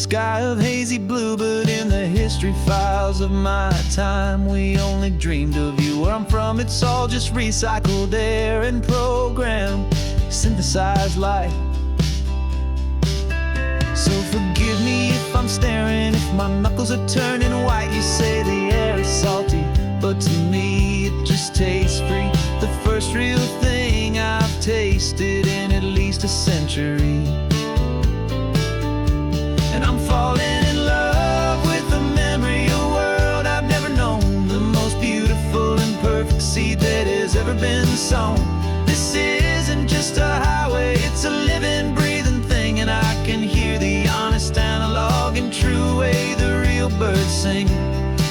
sky of hazy blue, but in the history files of my time, we only dreamed of you. Where I'm from, it's all just recycled air and programmed, synthesized light. So forgive me if I'm staring, if my knuckles are turning white. You say the air is salty, but to me it just tastes free. The first real thing I've tasted in at least a century. And I'm falling in love with the memory of a world I've never known, the most beautiful and perfect seed that has ever been sown. This isn't just a highway, it's a living, breathing thing, and I can hear the honest, analog, and true way the real birds sing.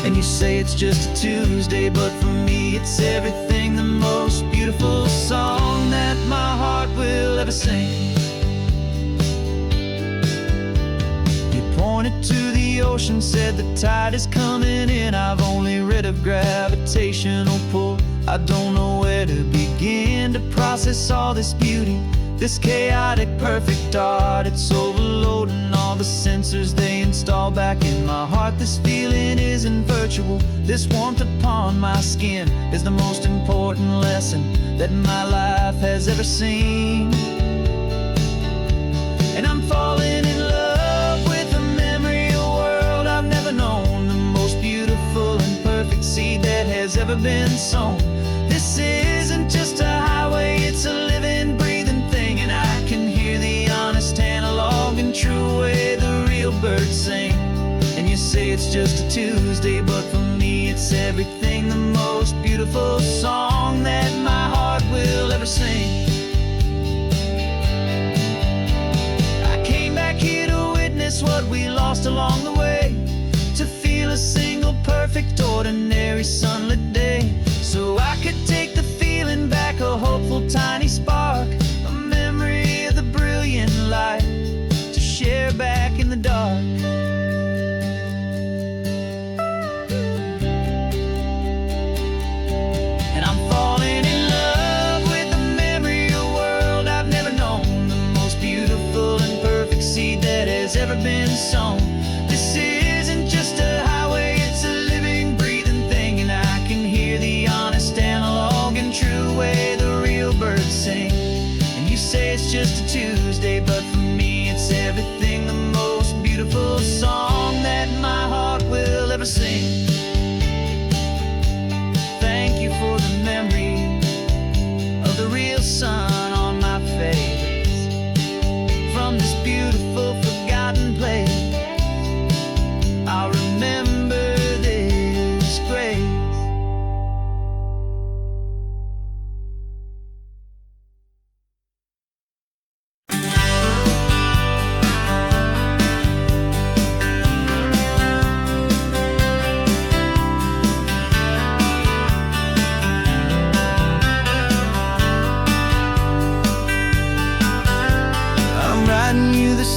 And you say it's just a Tuesday, but for me it's everything, the most beautiful song that my heart will ever sing. Pointed to the ocean, said the tide is coming in. I've only read of gravitational pull. I don't know where to begin to process all this beauty, this chaotic, perfect art. It's overloading all the sensors they install back in my heart. This feeling isn't virtual. This warmth upon my skin is the most important lesson that my life has ever seen. And I'm falling in love with a memory of a world I've never known, the most beautiful and perfect seed that has ever been sown. This isn't just a highway, it's a living, breathing thing, and I can hear the honest, analog, and true way the real birds sing. And you say it's just a Tuesday, but for me it's everything, the most beautiful song that my heart will ever sing. What we lost along the way, to feel a single perfect ordinary sunlit day, so I could take the feeling back, a hopeful tiny spark, a memory of the brilliant light to share back in the dark. And I'm falling in love with the memory of a world I've never known, the most beautiful and perfect seed that has ever been sown. This isn't just a highway, it's a living, breathing thing, and I can hear the honest, analog, and true way the real birds sing. And you say it's just a Tuesday, but for me it's everything, the most beautiful song that my heart will ever sing. Thank you for the memory of the real sun on my face, from this beautiful forgotten place. I'll remember this grace.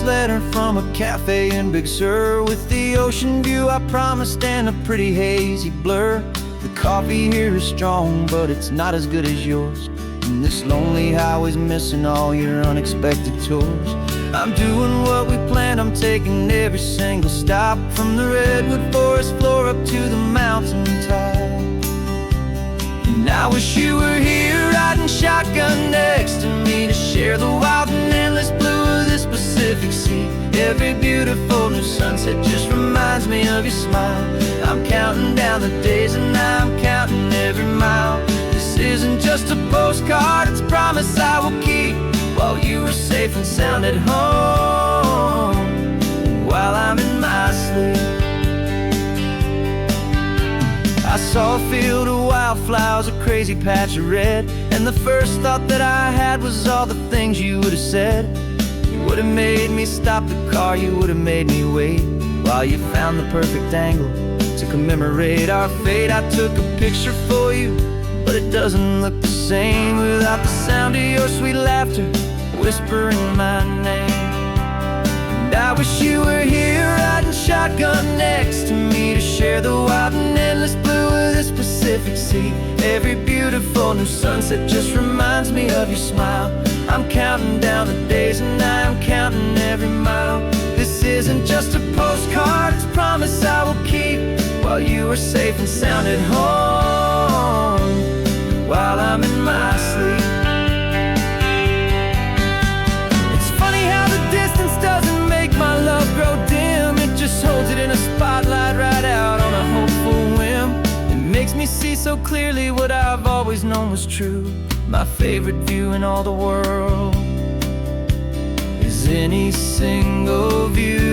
Letter from a cafe in Big Sur, with the ocean view I promised and a pretty hazy blur. The coffee here is strong, but it's not as good as yours, and this lonely highway's missing all your unexpected tours. I'm doing what we planned, I'm taking every single stop, from the redwood forest floor up to the mountain top. And I wish you were here riding shotgun next to me, to share the wild and endless blue of this Pacific Sea. Every beautiful new sunset just reminds me of your smile. I'm counting down the days and I'm counting every mile. This isn't just a postcard, it's a promise I will keep, while you are safe and sound at home, while I'm in my sleep. I saw a field of wildflowers, a crazy patch of red, and the first thought that I had was all the things you would have said. You would have made me stop the car, you would have made me wait, while you found the perfect angle to commemorate our fate. I took a picture for you, but it doesn't look the same without the sound of your sweet laughter whispering my name. And I wish you were here riding shotgun next to me, to share the wild and endless blue of this Pacific Sea. Every beautiful new sunset just reminds me of your smile. I'm counting down the days and I'm counting every mile. This isn't just a postcard, it's a promise I will keep while you are safe and sound at home, while I'm in my sleep. It's funny how the distance doesn't make my love grow dim. It just holds it in a spotlight right out on a hopeful whim. It makes me see so clearly what I've always known was true. My favorite view in all the world is any single view.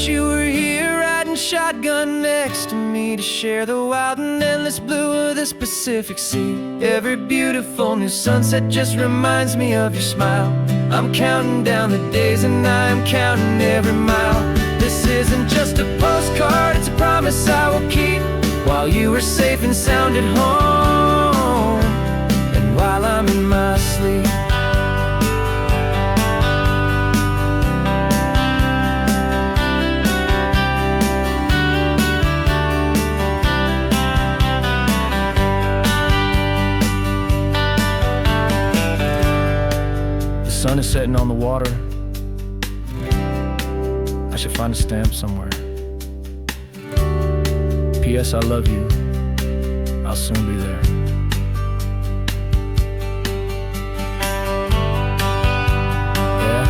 You were here riding shotgun next to me to share the wild and endless blue of this Pacific Sea. Every beautiful new sunset just reminds me of your smile. I'm counting down the days and I am counting every mile. This isn't just a postcard, it's a promise I will keep while you are safe and sound at home, and while I'm in my sleep. The sun is setting on the water. I should find a stamp somewhere. P.S. I love you. I'll soon be there. Yeah?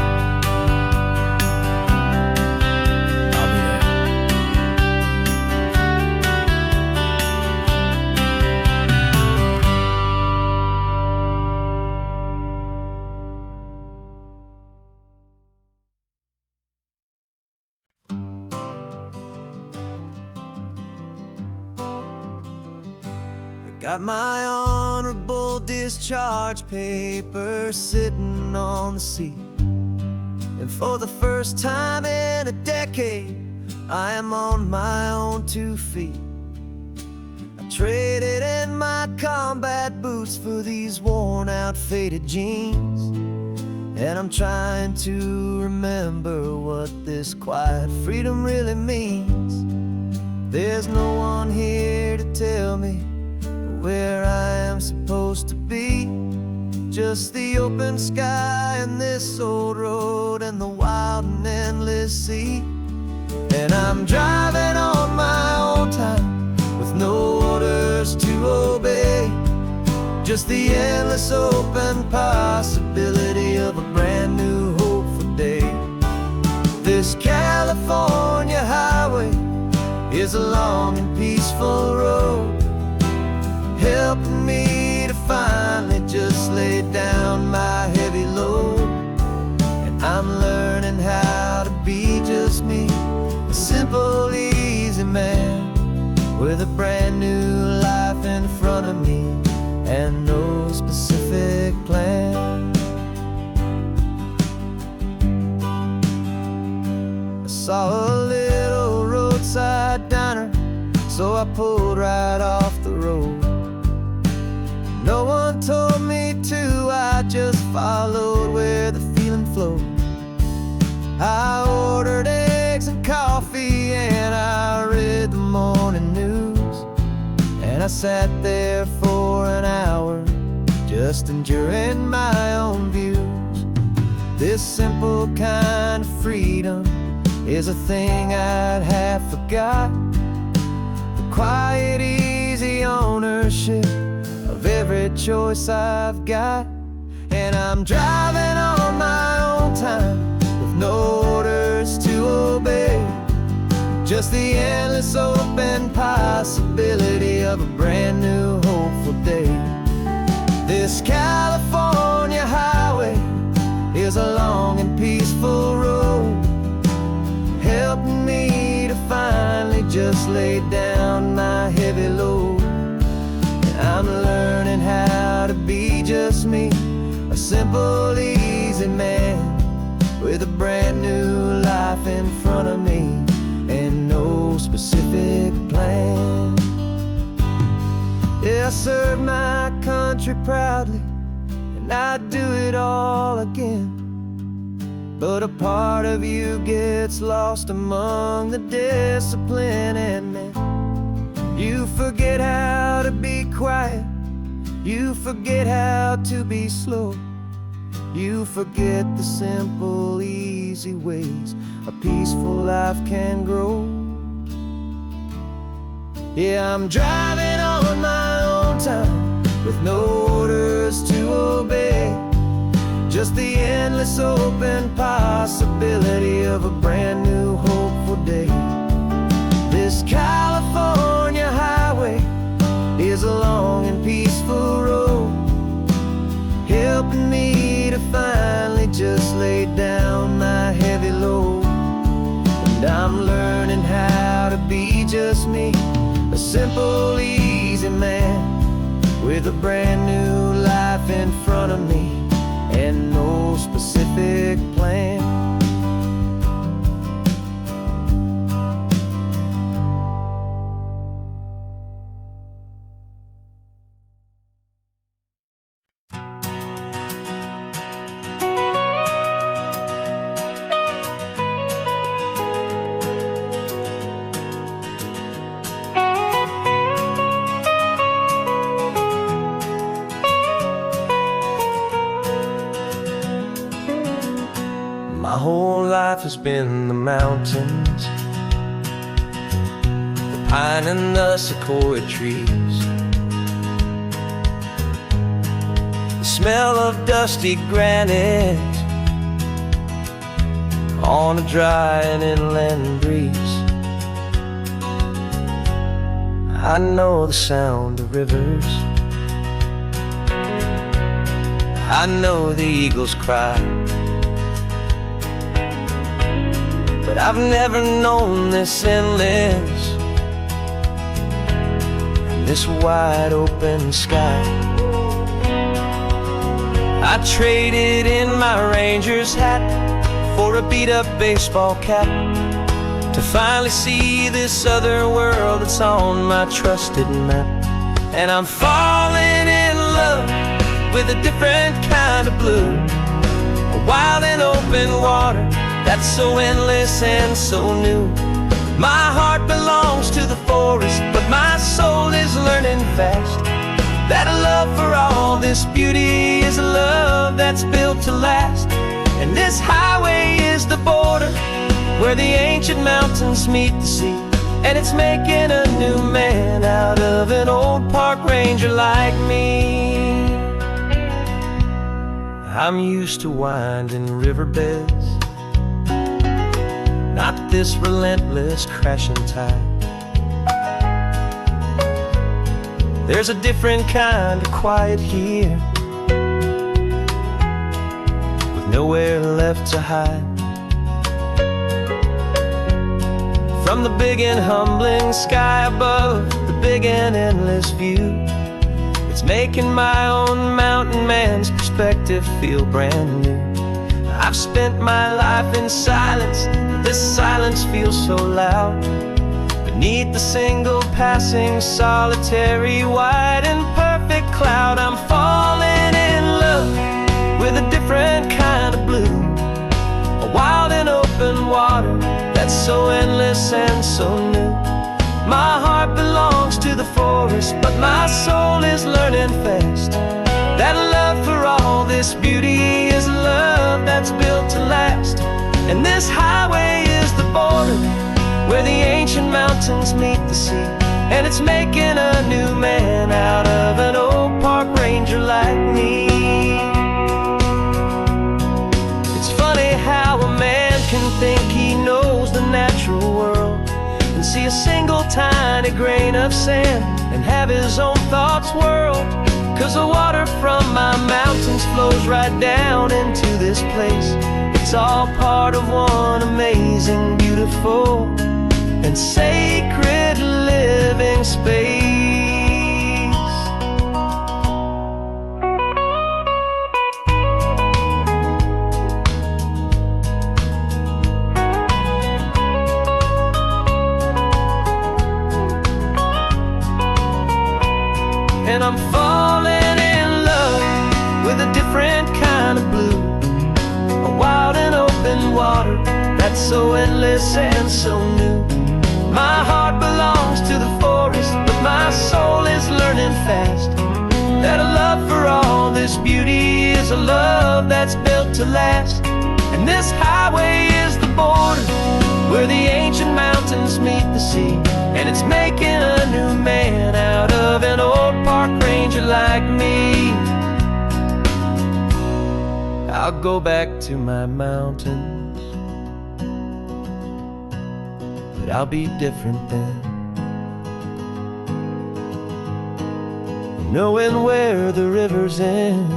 I'll be there. Got my honorable discharge paper sitting on the seat, and for the first time in a decade, I am on my own 2 feet. I traded in my combat boots for these worn out faded jeans, and I'm trying to remember what this quiet freedom really means. There's no one here to tell me where I am supposed to be, just the open sky and this old road and the wild and endless sea. And I'm driving on my own time with no orders to obey, just the endless open possibility of a brand new hopeful day. This California highway is a long and peaceful road, helping me to finally just lay down my heavy load. And I'm learning how to be just me, a simple, easy man with a brand new life in front of me and no specific plan. I saw a little roadside diner, so I pulled right off the road. No one told me to, I just followed where the feeling flowed. I ordered eggs and coffee and I read the morning news, and I sat there for an hour just enduring my own views. This simple kind of freedom is a thing I'd have forgot. The quiet, easy ownership of every choice I've got. And I'm driving on my own time with no orders to obey, just the endless open possibility of a brand new hopeful day. This California highway is a long and peaceful road, helping me to finally just lay down my heavy load. I'm learning how to be just me, a simple, easy man with a brand new life in front of me and no specific plan. Yeah, I served my country proudly, and I'd do it all again. but a part of you gets lost among the discipline and men. You forget how to be quiet, you forget how to be slow, you forget the simple, easy ways a peaceful life can grow. Yeah, I'm driving on my own time with no orders to obey, just the endless open possibility of a brand new hopeful day. This California highway is a long and peaceful road, helping me to finally just lay down my heavy load. And I'm learning how to be just me, a simple, easy man with a brand new life in front of me and no specific plan. My whole life has been the mountains, the pine and the sequoia trees, the smell of dusty granite on a dry and inland breeze. I know the sound of rivers, I know the eagles cry, but I've never known this endless and this wide open sky. I traded in my Ranger's hat for a beat-up baseball cap to finally see this other world that's on my trusted map. And I'm falling in love with a different kind of blue, a wild and open water that's so endless and so new. My heart belongs to the forest, but my soul is learning fast that a love for all this beauty is a love that's built to last. And this highway is the border where the ancient mountains meet the sea, and it's making a new man out of an old park ranger like me. I'm used to winding riverbeds, not this relentless crashing tide. There's a different kind of quiet here, with nowhere left to hide. From the big and humbling sky above, the big and endless view, it's making my own mountain man's perspective feel brand new. I've spent my life in silence, this silence feels so loud. Beneath the single passing solitary white and perfect cloud, I'm falling in love with a different kind of blue, a wild and open water that's so endless and so new. My heart belongs to the forest, but my soul is learning fast that love for all this beauty is a love that's built to last. And this highway is the border where the ancient mountains meet the sea, and it's making a new man out of an old park ranger like me. It's funny how a man can think he knows the natural world and see a single tiny grain of sand and have his own thoughts whirled, 'cause the water from my mountains flows right down into this place. It's all part of one amazing, beautiful, and sacred living space. And I'm falling in love with a different kind of blue, a wild and open that's so endless and so new. My heart belongs to the forest, but my soul is learning fast that a love for all this beauty is a love that's built to last. And this highway is the border where the ancient mountains meet the sea, and it's making a new man out of an old park ranger like me. I'll go back to my mountains, but I'll be different then, knowing where the rivers end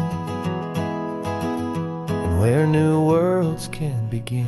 and where new worlds can begin.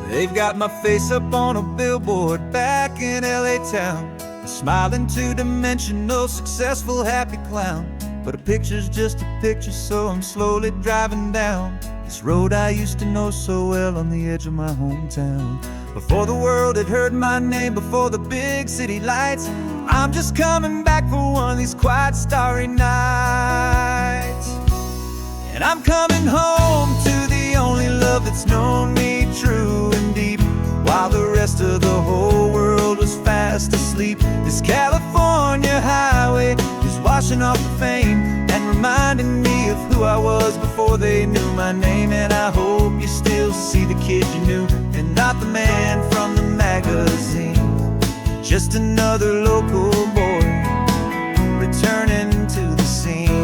They've got my face up on a billboard back in LA town, a smiling two-dimensional, successful, happy clown. But a picture's just a picture, so I'm slowly driving down this road I used to know so well on the edge of my hometown. Before the world had heard my name, before the big city lights, I'm just coming back for one of these quiet, starry nights. And I'm coming home to the only love that's known me true and deep, while the rest of the whole world was fast asleep. This California highway is washing off the fame and reminding me of who I was before they knew my name. And I hope you still see the kid you knew, and not the man from the magazine. Just another local boy returning to the scene.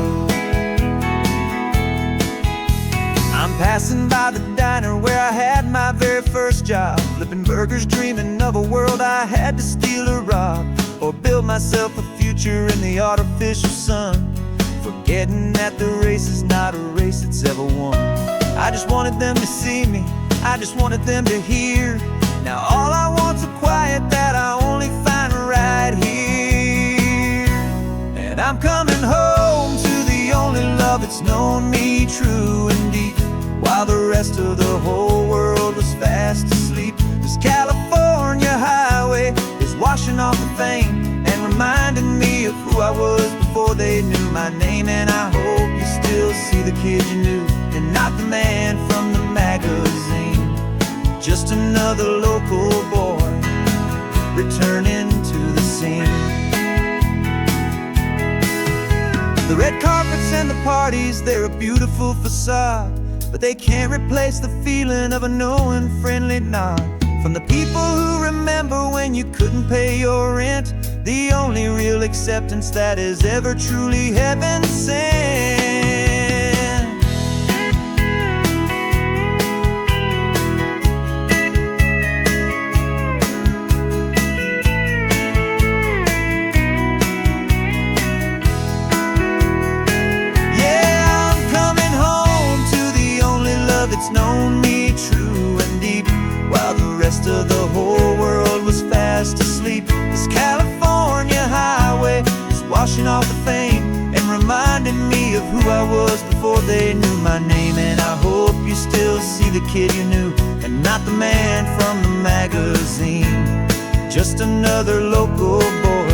I'm passing by the diner where I had my very first job, flipping burgers, dreaming of a world I had to steal or rob, or build myself a future in the artificial sun, forgetting that the race is not a race that's ever won. I just wanted them to see me, I just wanted them to hear. Now all I want's a quiet that I only find right here. And I'm coming home to the only love that's known me true and deep, while the rest of the whole world was fast asleep. This California highway is washing off the fame and reminding me of who I was before they knew my name. And I hope you still see the kid you knew, and not the man from the magazine. Just another local boy returning to the scene. The red carpets and the parties, they're a beautiful facade, but they can't replace the feeling of a knowing, friendly nod from the people who remember when you couldn't pay your rent, the only real acceptance that is ever truly heaven sent. It's known me true and deep, while the rest of the whole world was fast asleep. This California highway is washing off the fame and reminding me of who I was before they knew my name. And I hope you still see the kid you knew, and not the man from the magazine. Just another local boy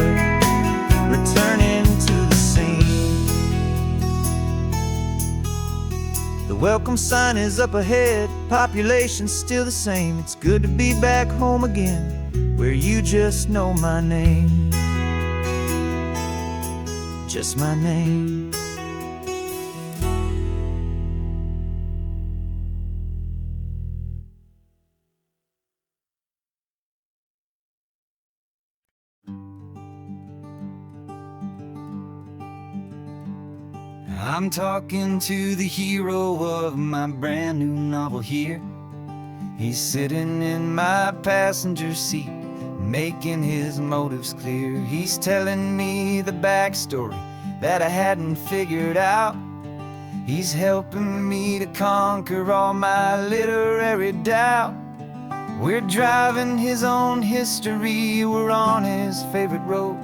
returning to the scene. The welcome sign is up ahead, population's still the same. It's good to be back home again, where you just know my name. Just my name. I'm talking to the hero of my brand new novel here. He's sitting in my passenger seat, making his motives clear. He's telling me the backstory that I hadn't figured out. He's helping me to conquer all my literary doubt. We're driving his own history, we're on his favorite road,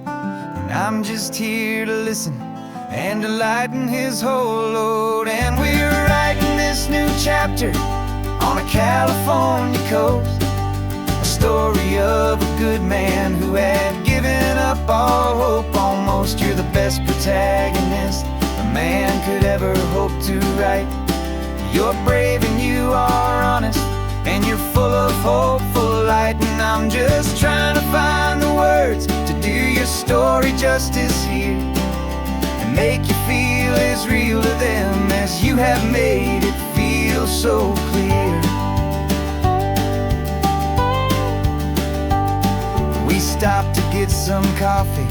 and I'm just here to listen and to lighten his whole load. And we're writing this new chapter on a California coast, a story of a good man who had given up all hope almost. You're the best protagonist a man could ever hope to write. You're brave and you are honest, and you're full of hopeful light. And I'm just trying to find the words to do your story justice here, and make you feel as real to them as you have made it feel so clear. We stopped to get some coffee,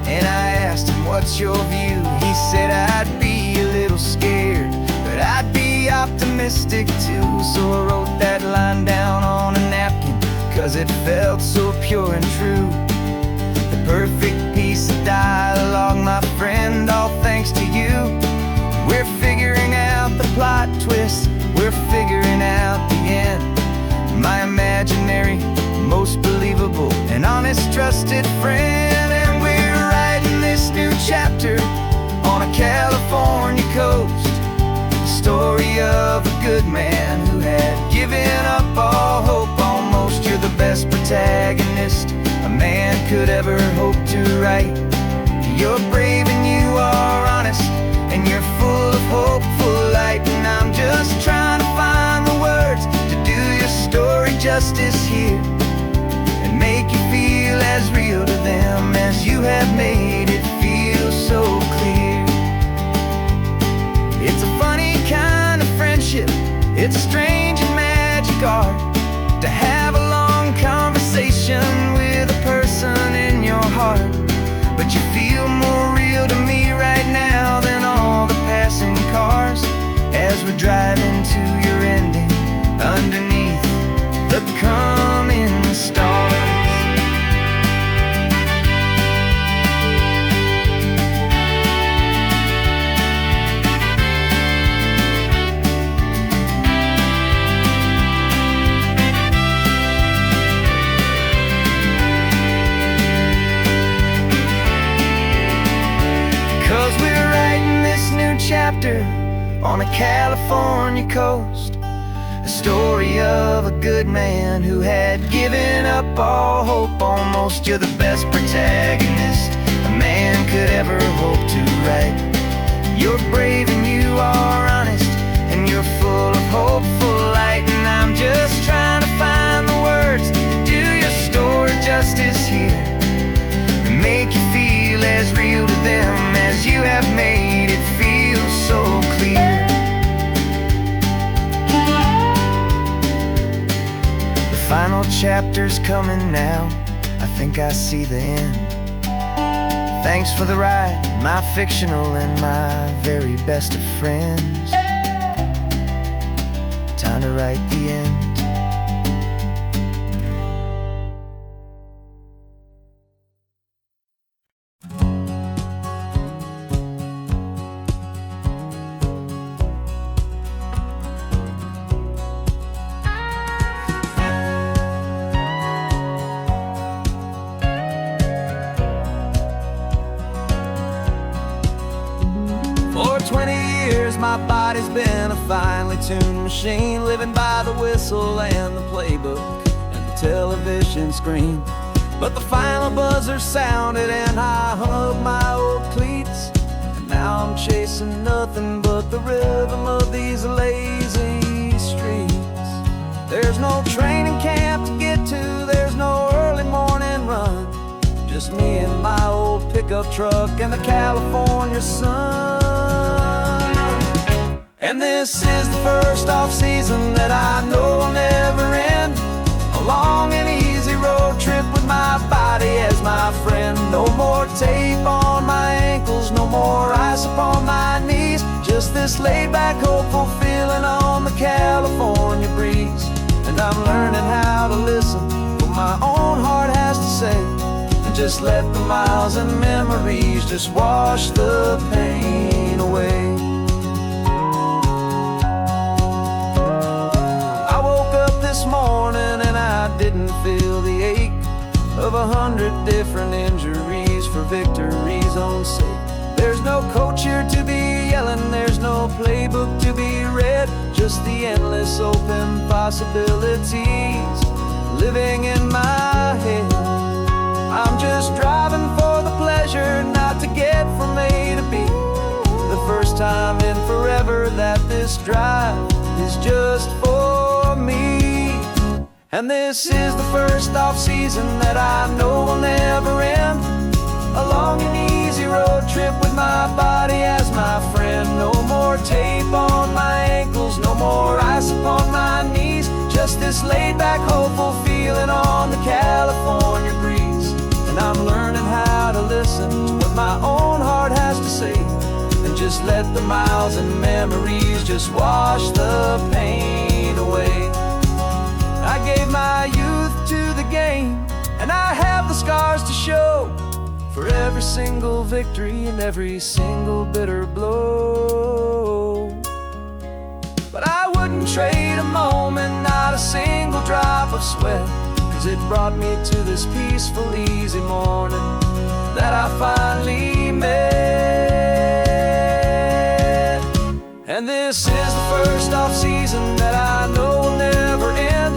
and I asked him, what's your view? He said, I'd be a little scared, but I'd be optimistic too. So I wrote that line down on a napkin, 'cause it felt so pure and true. The perfect piece of dialogue, my friend, all thanks to you. We're figuring out the plot twist, we're figuring out the end. My imaginary, most believable and honest trusted friend. And we're writing this new chapter on a California coast, story of a good man who had given up all hope almost. You're the best protagonist a man could ever hope to write. You're brave and you are honest, and you're full of hopeful light. And I'm just trying to find the words to do your story justice here, and make you feel as real to them as you have made it feel so clear. It's a funny kind of friendship, it's strange and magic art to have a long conversation with a person in your heart. But you feel more real to me right now than all the passing cars, as we're driving to your ending underneath the coming stars. 'Cause we're writing this new chapter on a California coast, a story of a good man who had given up all hope almost. You're the best protagonist a man could ever hope to write. You're brave and you are honest, and you're full of hopeful light. And I'm just trying to find the words to do your story justice here, and make you feel as real to them as you have made it feel so clear. The final chapter's coming now, I think I see the end. Thanks for the ride, my fictional and my very best of friends. Time to write the end. For 20 years my body's been a finely tuned machine, living by the whistle and the playbook and the television screen. But the final buzzer sounded and I hung up my old cleats, and now I'm chasing nothing but the rhythm of these lazy streets. There's no training camp to get to, there's no early morning run, just me and my old pickup truck and the California sun. And this is the first off-season that I know will never end, a long and easy road trip with my body as my friend. No more tape on my ankles, no more ice upon my knees, just this laid-back, hopeful feeling on the California breeze. And I'm learning how to listen to what my own heart has to say, and just let the miles and memories just wash the pain away. This morning and I didn't feel the ache of 100 different injuries for victory's own sake. There's no coach here to be yelling, there's no playbook to be read, just the endless open possibilities living in my head. I'm just driving for the pleasure, not to get from A to B. The first time in forever that this drive is just for me. And this is the first off-season that I know will never end. A long and easy road trip with my body as my friend. No more tape on my ankles, no more ice upon my knees. Just this laid-back, hopeful feeling on the California breeze. And I'm learning how to listen to what my own heart has to say, and just let the miles and memories just wash the pain away. I gave my youth to the game, and I have the scars to show for every single victory and every single bitter blow. But I wouldn't trade a moment, not a single drop of sweat, 'cause it brought me to this peaceful, easy morning that I finally met. And this is the first off-season that I know will never end.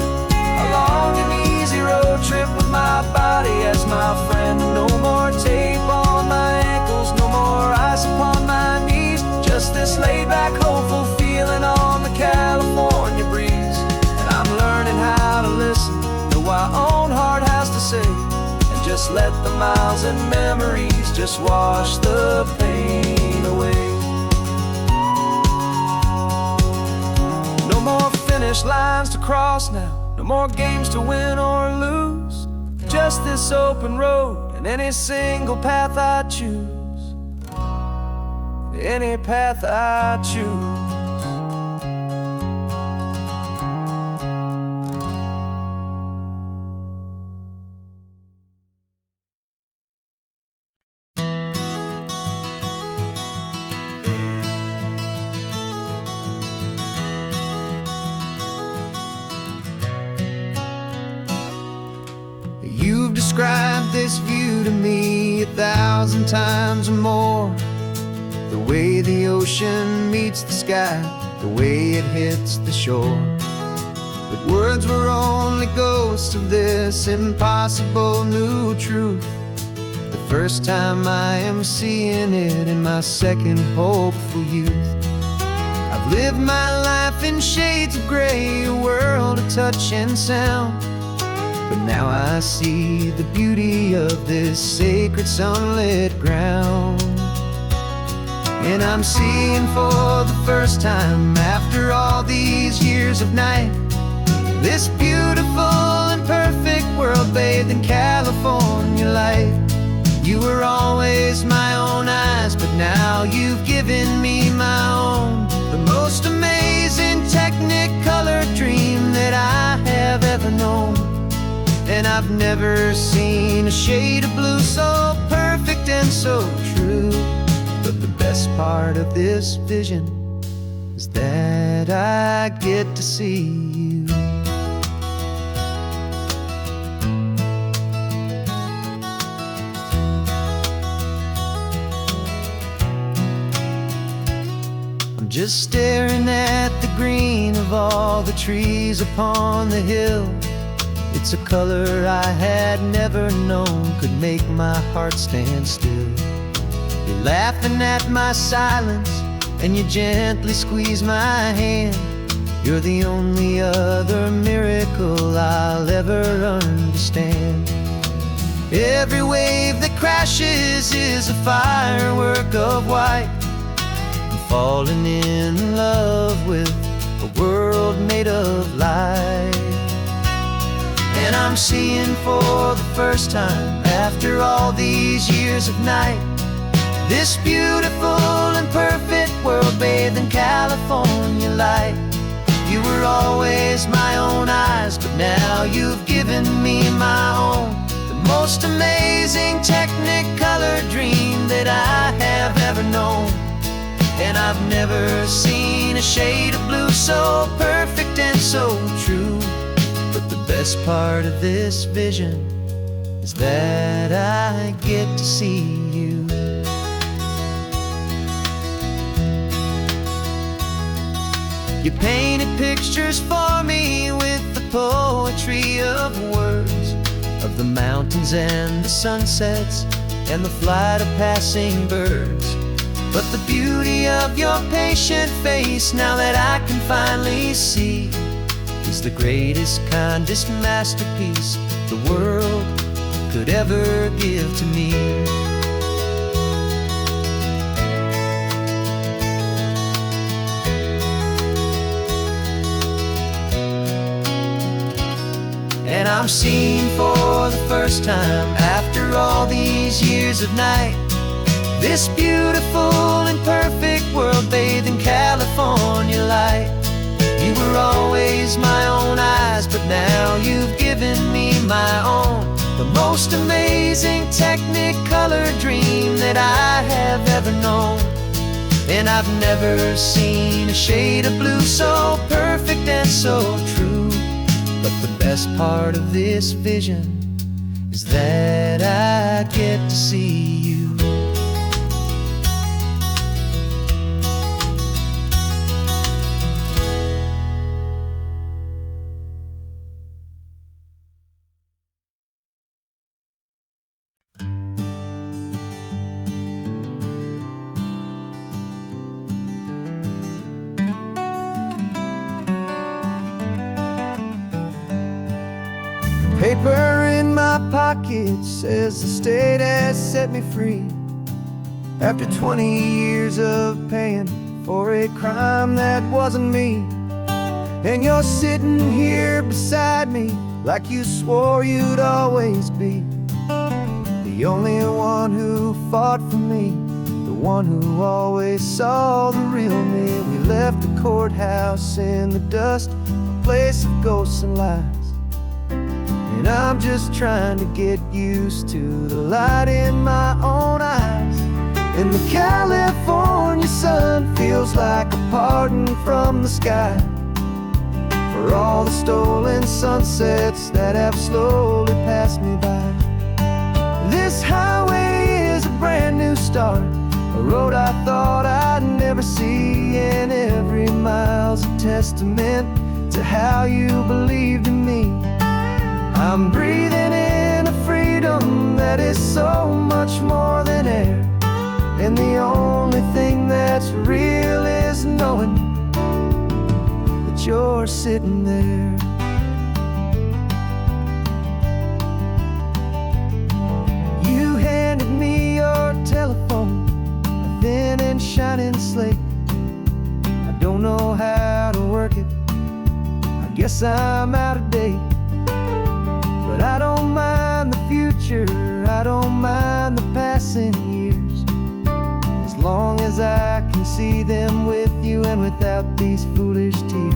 A long and easy road trip with my body as my friend. No more tape on my ankles, no more ice upon my knees. Just this laid-back, hopeful feeling on the California breeze. And I'm learning how to listen to what my own heart has to say, and just let the miles and memories just wash the pain away. No more finish lines to cross now, no more games to win or lose. Just this open road and any single path I choose. Any path I choose. You've described this view to me 1,000 times or more. The way the ocean meets the sky, the way it hits the shore. But words were only ghosts of this impossible new truth. The first time I am seeing it in my second hopeful youth. I've lived my life in shades of gray, a world of touch and sound. But now I see the beauty of this sacred sunlit ground. And I'm seeing for the first time, after all these years of night, this beautiful and perfect world bathed in California light. You were always my own eyes, but now you've given me my own. The most amazing technicolor dream that I have ever known. And I've never seen a shade of blue so perfect and so true. But the best part of this vision is that I get to see you. I'm just staring at the green of all the trees upon the hill. It's a color I had never known could make my heart stand still. You're laughing at my silence, and you gently squeeze my hand. You're the only other miracle I'll ever understand. Every wave that crashes is a firework of white. I'm falling in love with a world made of light. And I'm seeing for the first time, after all these years of night, this beautiful and perfect world bathed in California light. You were always my own eyes, but now you've given me my own. The most amazing technicolor dream that I have ever known. And I've never seen a shade of blue so perfect and so true. But the best part of this vision is that I get to see you. You painted pictures for me with the poetry of words, of the mountains and the sunsets and the flight of passing birds. But the beauty of your patient face, now that I can finally see, is the greatest, kindest masterpiece the world could ever give to me. And I'm seeing for the first time, after all these years of night, this beautiful and perfect world bathed in California light. You were always my own eyes, but now you've given me my own, the most amazing technicolor dream that I have ever known. And I've never seen a shade of blue so perfect and so true. But the best part of this vision is that I get to see you. Paper in my pocket says the state has set me free, after 20 years of paying for a crime that wasn't me. And you're sitting here beside me like you swore you'd always be, the only one who fought for me, the one who always saw the real me. We left the courthouse in the dust, a place of ghosts and lies. And I'm just trying to get used to the light in my own eyes. And the California sun feels like a pardon from the sky for all the stolen sunsets that have slowly passed me by. This highway is a brand new start, a road I thought I'd never see, and every mile's a testament to how you believed in me. I'm breathing in a freedom that is so much more than air, and the only thing that's real is knowing that you're sitting there. You handed me your telephone, a thin and shining slate. I don't know how to work it, I guess I'm out of date. But I don't mind the future, I don't mind the passing years, as long as I can see them with you and without these foolish tears.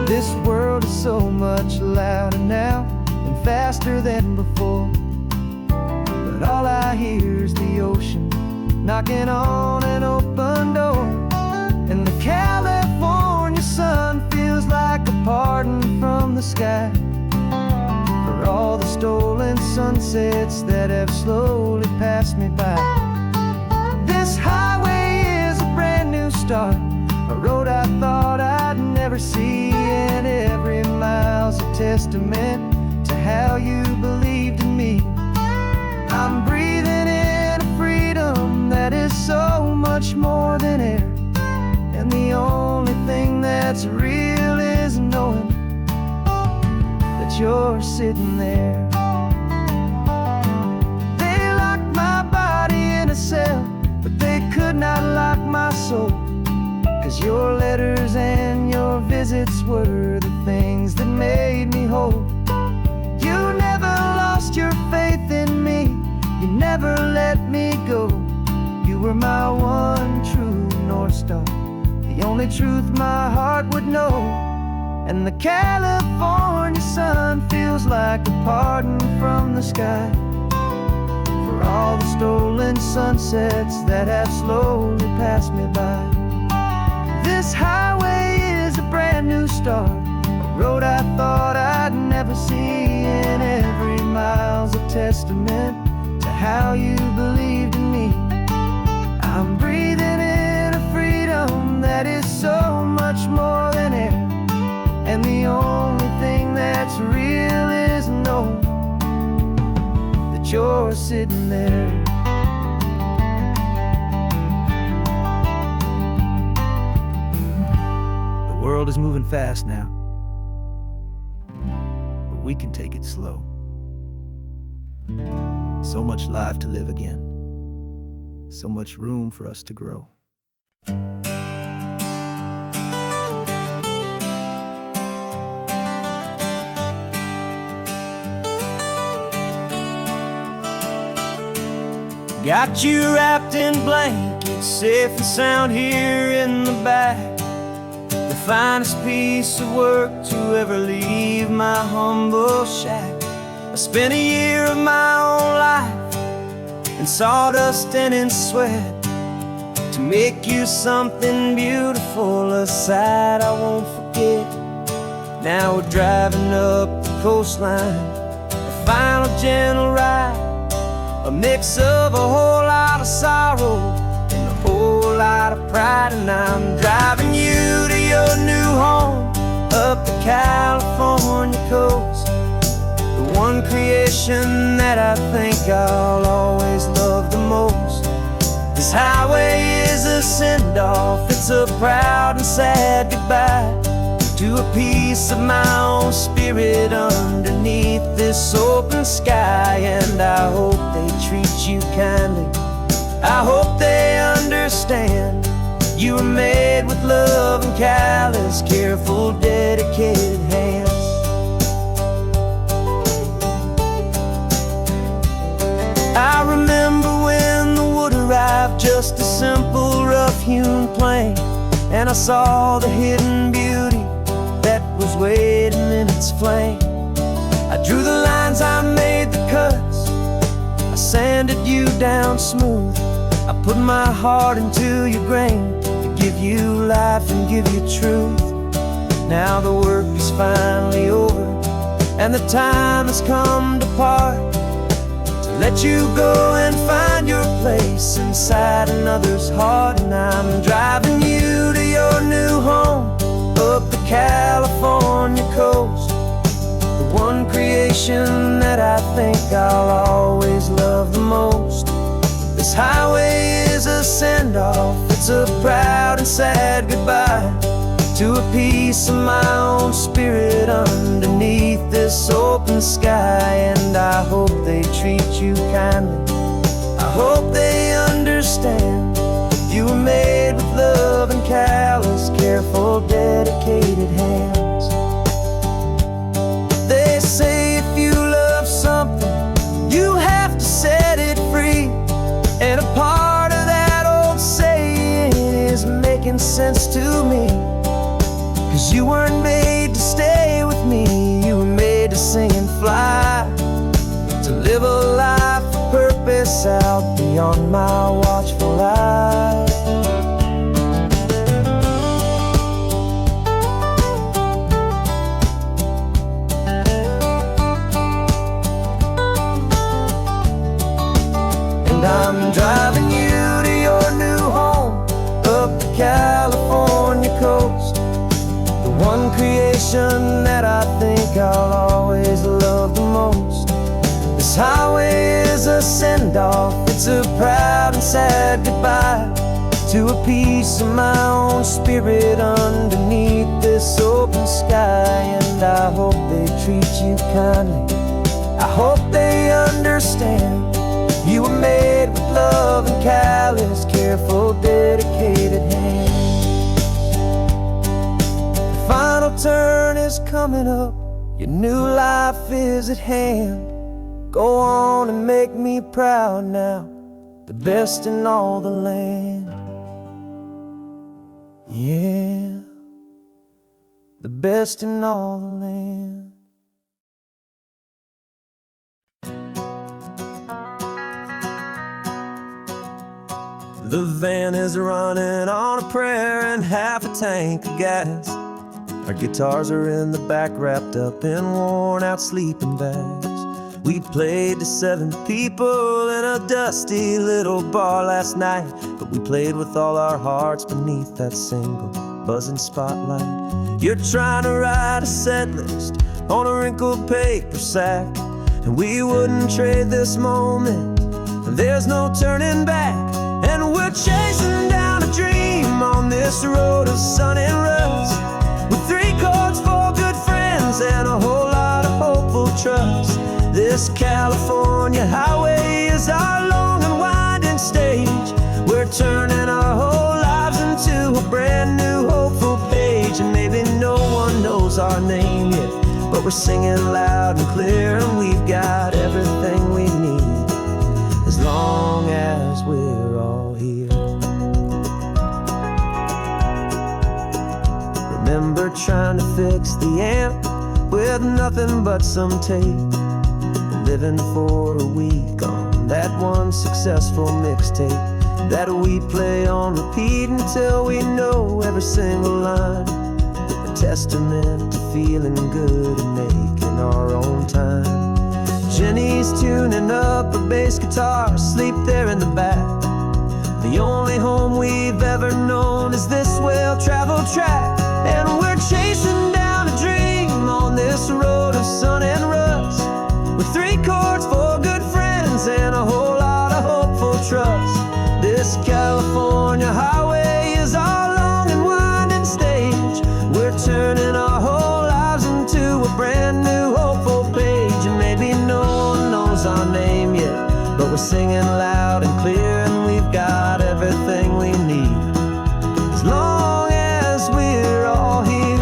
This world is so much louder now and faster than before, but all I hear is the ocean knocking on an open door. And the California sun feels like a pardon from the sky for all the stolen sunsets that have slowly passed me by. This highway is a brand new start, a road I thought I'd never see, and every mile's a testament to how you believed in me. I'm breathing in a freedom that is so much more than air, and the only thing that's real is knowing you're sitting there. They locked my body in a cell, but they could not lock my soul, 'cause your letters and your visits were the things that made me whole. You never lost your faith in me, you never let me go. You were my one true North Star, the only truth my heart would know. And the California sun feels like a pardon from the sky for all the stolen sunsets that have slowly passed me by. This highway is a brand new start, a road I thought I'd never see, and every mile's a testament to how you believed in me. I'm breathing in a freedom that is so much more you're sitting there. The world is moving fast now, but we can take it slow. So much life to live again, so much room for us to grow. Got you wrapped in blankets, safe and sound here in the back. The finest piece of work to ever leave my humble shack. I spent a year of my own life in sawdust and in sweat to make you something beautiful, a sight I won't forget. Now we're driving up the coastline, the final gentle ride, a mix of a whole lot of sorrow and a whole lot of pride. And I'm driving you to your new home up the California coast, the one creation that I think I'll always love the most. This highway is a send-off, it's a proud and sad goodbye to a piece of my own spirit underneath this open sky. And I hope they treat you kindly, I hope they understand you were made with love and callous, careful, dedicated hands. I remember when the wood arrived, just a simple rough-hewn plank, and I saw the hidden beauty that was waiting in its flame. I drew the lines, I made the cuts, I sanded you down smooth. I put my heart into your grain to give you life and give you truth. Now the work is finally over and the time has come to part, to let you go and find your place inside another's heart. And I'm driving you to your new home up the California coast, the one creation that I think I'll always love the most. This highway is a send-off, it's a proud and sad goodbye to a piece of my own spirit underneath this open sky. And I hope they treat you kindly, I hope they understand you were made with love and callous, careful, dedicated hands. They say if you love something, you have to set it free. And a part of that old saying is making sense to me, 'cause you weren't made to stay with me, you were made to sing and fly, to live a life of purpose out beyond my watchful eye. And I'm driving you to your new home up the California coast, the one creation that I think I'll always love the most. This highway is a send-off, it's a proud and sad goodbye to a piece of my own spirit underneath this open sky. And I hope they treat you kindly, I hope they understand you were made with love and callous, careful, dedicated hands. The final turn is coming up, your new life is at hand. Go on and make me proud now, the best in all the land. Yeah, the best in all the land. The van is running on a prayer and half a tank of gas. Our guitars are in the back, wrapped up in worn-out sleeping bags. We played to 7 people in a dusty little bar last night, but we played with all our hearts beneath that single buzzing spotlight. You're trying to write a set list on a wrinkled paper sack, and we wouldn't trade this moment. There's no turning back, and we're chasing down a dream on this road of sun and rust, with 3 chords, 4 good friends, and a whole lot of hopeful trust. This California highway is our long and winding stage. We're turning our whole lives into a brand new hopeful page. And maybe no one knows our name yet, but we're singing loud and clear, and we've got everything we need, as long as we're all here. Remember trying to fix the amp with nothing but some tape, living for a week on that one successful mixtape that we play on repeat until we know every single line. A testament to feeling good and making our own time. Jenny's tuning up her bass guitar, asleep there in the back. The only home we've ever known is this well-traveled track, and we're chasing down a dream on this road of sun and rust, with 3 chords, 4 good friends, and a whole lot of hopeful trust. This California highway is our long and winding stage. We're turning our whole lives into a brand new hopeful page. And maybe no one knows our name yet, but we're singing loud and clear, and we've got everything we need, as long as we're all here.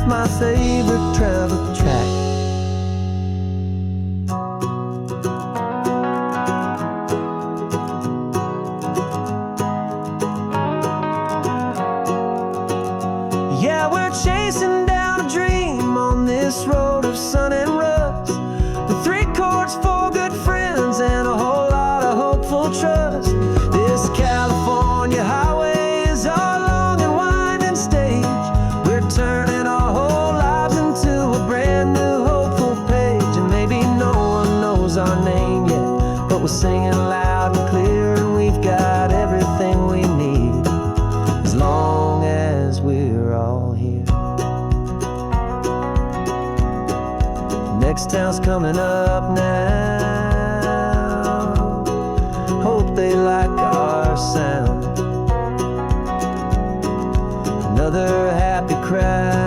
My favorite travel track. Yeah, we're chasing down a dream on this road of sun and rust, with 3 chords, 4 good friends, and a whole lot of hopeful trust. This California highway is our long and winding stage. We're turning our whole lives into a brand new hopeful page. And maybe no one knows our name yet, but we're singing loud and clear, and we've got everything we need, as long as we're all here. Next town's coming up now. Hope they like our sound. Another happy crowd.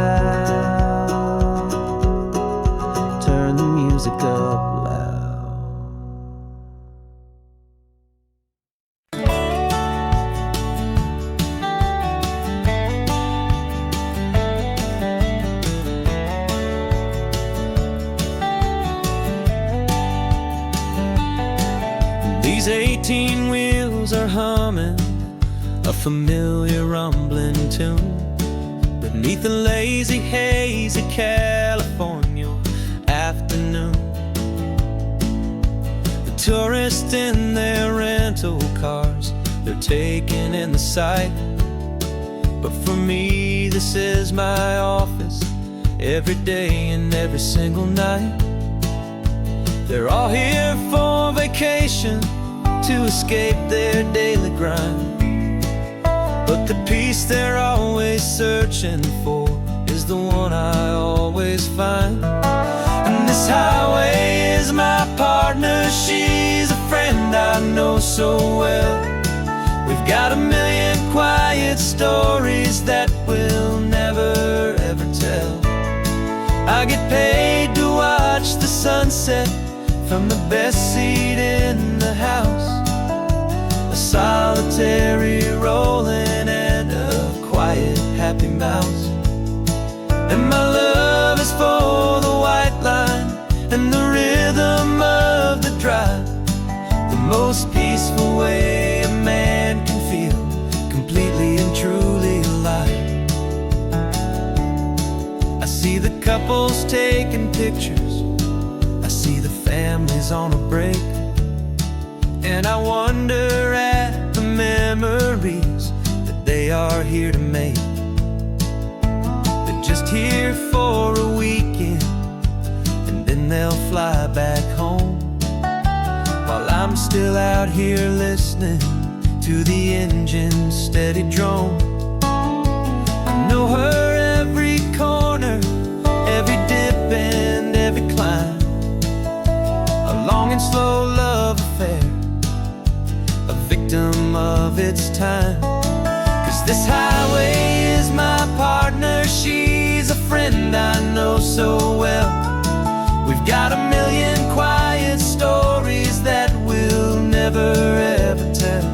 Turn the music up loud. These 18 wheels are humming a familiar rumbling tune beneath the lazy, hazy California afternoon. The tourists in their rental cars, they're taking in the sight. But for me, this is my office, every day and every single night. They're all here for vacation, to escape their daily grind. But the peace they're always searching for is the one I always find. And this highway is my partner, she's a friend I know so well. We've got a million quiet stories that we'll never ever tell. I get paid to watch the sunset from the best seat in the house, a solitary rolling and a quiet happy mouse. And my love is for the white line and the rhythm of the drive, the most peaceful way a man can feel completely and truly alive. I see the couples taking pictures, I see the families on a break, and I wonder at the memories that they are here to make. They just here for a weekend, and then they'll fly back home, while I'm still out here listening to the engine's steady drone. I know her every corner, every dip and every climb, a long and slow love affair, a victim of its time. 'Cause this highway is my partner, she's a friend I know so well. We've got a million quiet stories that we'll never ever tell.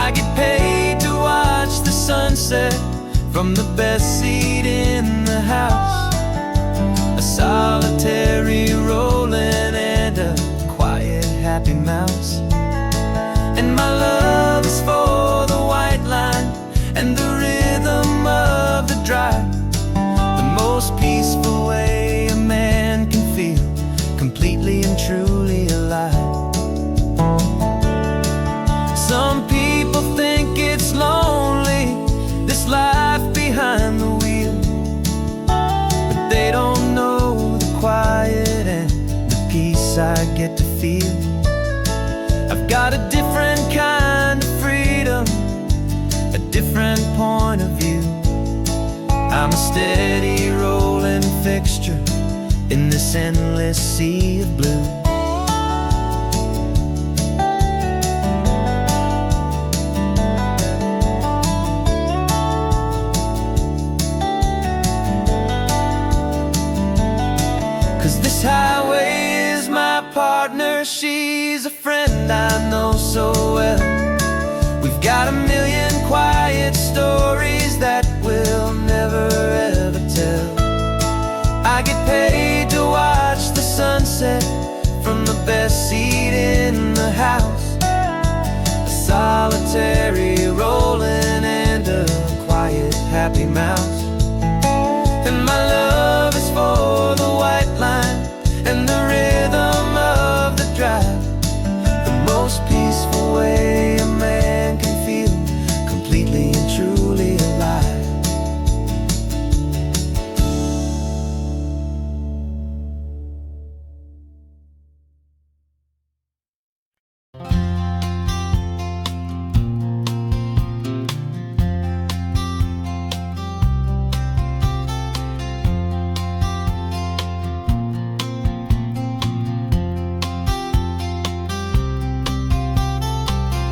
I get paid to watch the sunset from the best seat in the house, a solitary rolling and a quiet happy mouse. And my love is for the white line and the rhythm of the drive, the most peaceful way a man can feel completely and truly alive. Some people think it's lonely, this life behind the wheel, but they don't know the quiet and the peace I get to feel. I've got a different kind of freedom, a different point of view. I'm a steady rolling fixture in this endless sea of blue. 'Cause this highway is my partner, she's a friend I know so well. We've got a million quiet stories that we'll never ever tell. I get paid to watch the sunset from the best seat in the house, a solitary rolling and a quiet happy mouse. And my love is for the white line and the rhythm of the drive, the most peaceful way a man can feel completely and truly alive.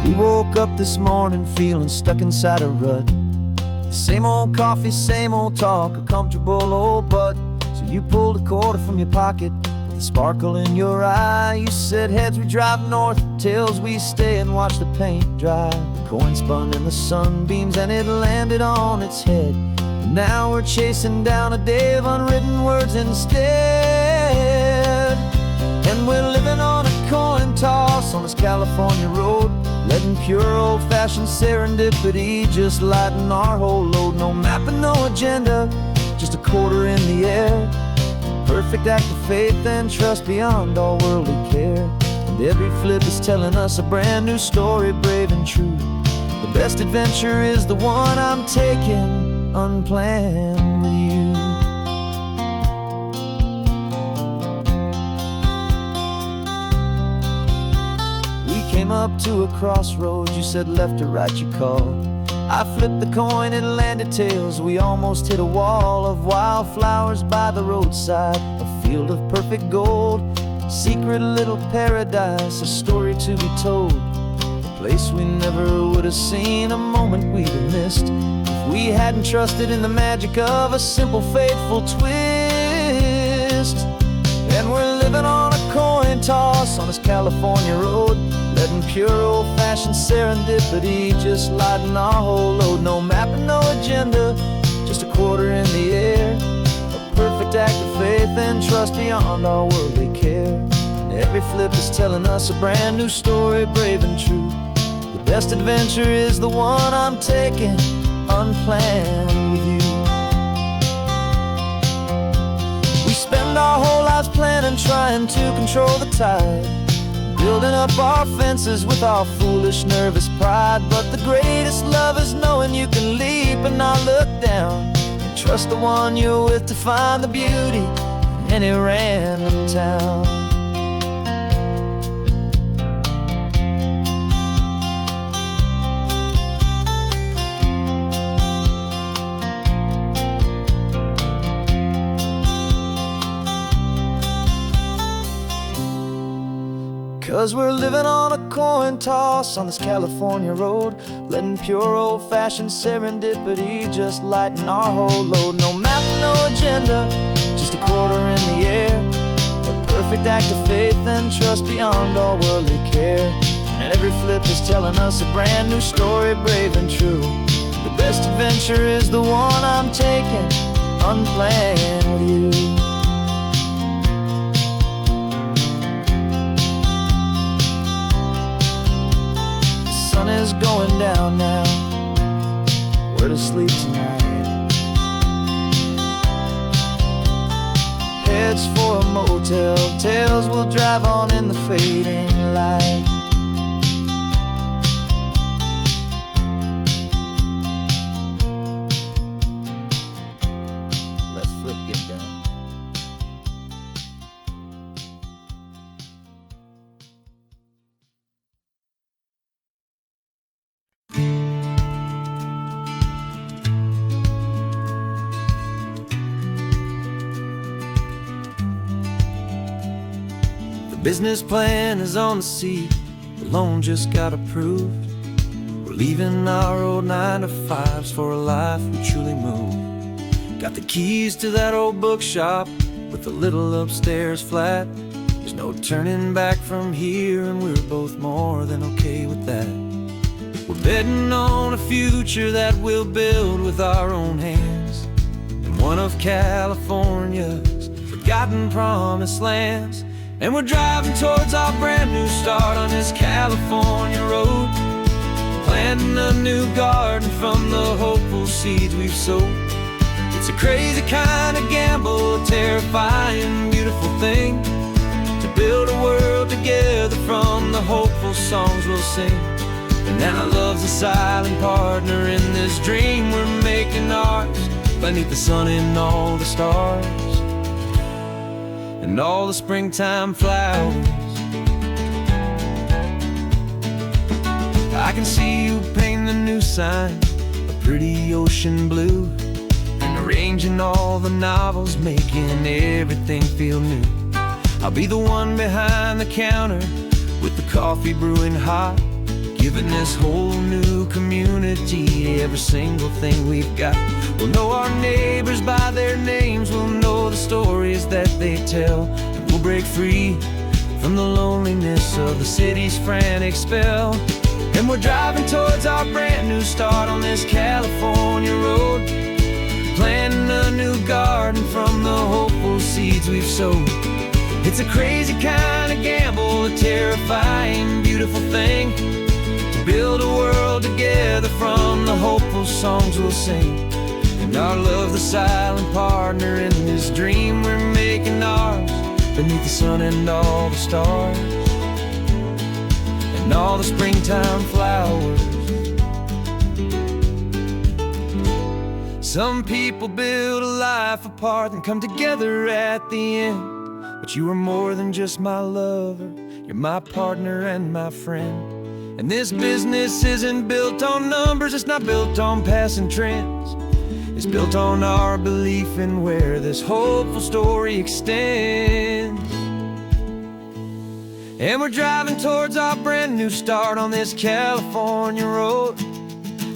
We woke up this morning feeling stuck inside a rut. Same old coffee, same old talk, a comfortable old butt. So you pulled a quarter from your pocket with a sparkle in your eye. You said heads we drive north, tails we stay and watch the paint dry. The coin spun in the sunbeams and it landed on its head. And now we're chasing down a day of unwritten words instead. And we're living on a coin toss on this California road, letting pure old-fashioned serendipity just lighten our whole load. No map and no agenda, just a quarter in the air. Perfect act of faith and trust beyond all worldly care. And every flip is telling us a brand new story, brave and true. The best adventure is the one I'm taking unplanned with you. Came up to a crossroads, you said left or right you called. I flipped the coin, it landed tails. We almost hit a wall of wildflowers by the roadside, a field of perfect gold, secret little paradise, a story to be told, a place we never would have seen, a moment we'd have missed if we hadn't trusted in the magic of a simple faithful twist. And we're living on a coin toss on this California road, letting pure old-fashioned serendipity just lighten our whole load. No map and no agenda, just a quarter in the air. A perfect act of faith and trust beyond our worldly care. And every flip is telling us a brand new story, brave and true. The best adventure is the one I'm taking unplanned with you. We spend our whole lives planning, trying to control the tide, building up our fences with our foolish, nervous pride. But the greatest love is knowing you can leap and not look down, and trust the one you're with to find the beauty in any random town. 'Cause we're living on a coin toss on this California road, letting pure old-fashioned serendipity just lighten our whole load. No map, no agenda, just a quarter in the air, a perfect act of faith and trust beyond all worldly care. And every flip is telling us a brand new story, brave and true. The best adventure is the one I'm taking, unplanned with you. The sun is going down now, we're to sleep tonight. Heads for a motel, tails will drive on in the fading light. Let's flip get down. Business plan is on the seat, the loan just got approved. We're leaving our old 9-to-5s for a life we truly move. Got the keys to that old bookshop with the little upstairs flat. There's no turning back from here, and we're both more than okay with that. We're betting on a future that we'll build with our own hands, in one of California's forgotten promised lands. And we're driving towards our brand new start on this California road, planting a new garden from the hopeful seeds we've sowed. It's a crazy kind of gamble, a terrifying, beautiful thing, to build a world together from the hopeful songs we'll sing. And now love's a silent partner in this dream we're making ours, beneath the sun and all the stars and all the springtime flowers. I can see you painting a new sign, a pretty ocean blue, and arranging all the novels, making everything feel new. I'll be the one behind the counter with the coffee brewing hot, giving this whole new community every single thing we've got. We'll know our neighbors by their names, we'll know the stories that they tell, and we'll break free from the loneliness of the city's frantic spell. And we're driving towards our brand new start on this California road, planting a new garden from the hopeful seeds we've sowed. It's a crazy kind of gamble, a terrifying, beautiful thing, build a world together from the hopeful songs we'll sing. And our love, the silent partner in this dream we're making ours, beneath the sun and all the stars and all the springtime flowers. Some people build a life apart and come together at the end, but you are more than just my lover, you're my partner and my friend. And this business isn't built on numbers, it's not built on passing trends. It's built on our belief in where this hopeful story extends. And we're driving towards our brand new start on this California road,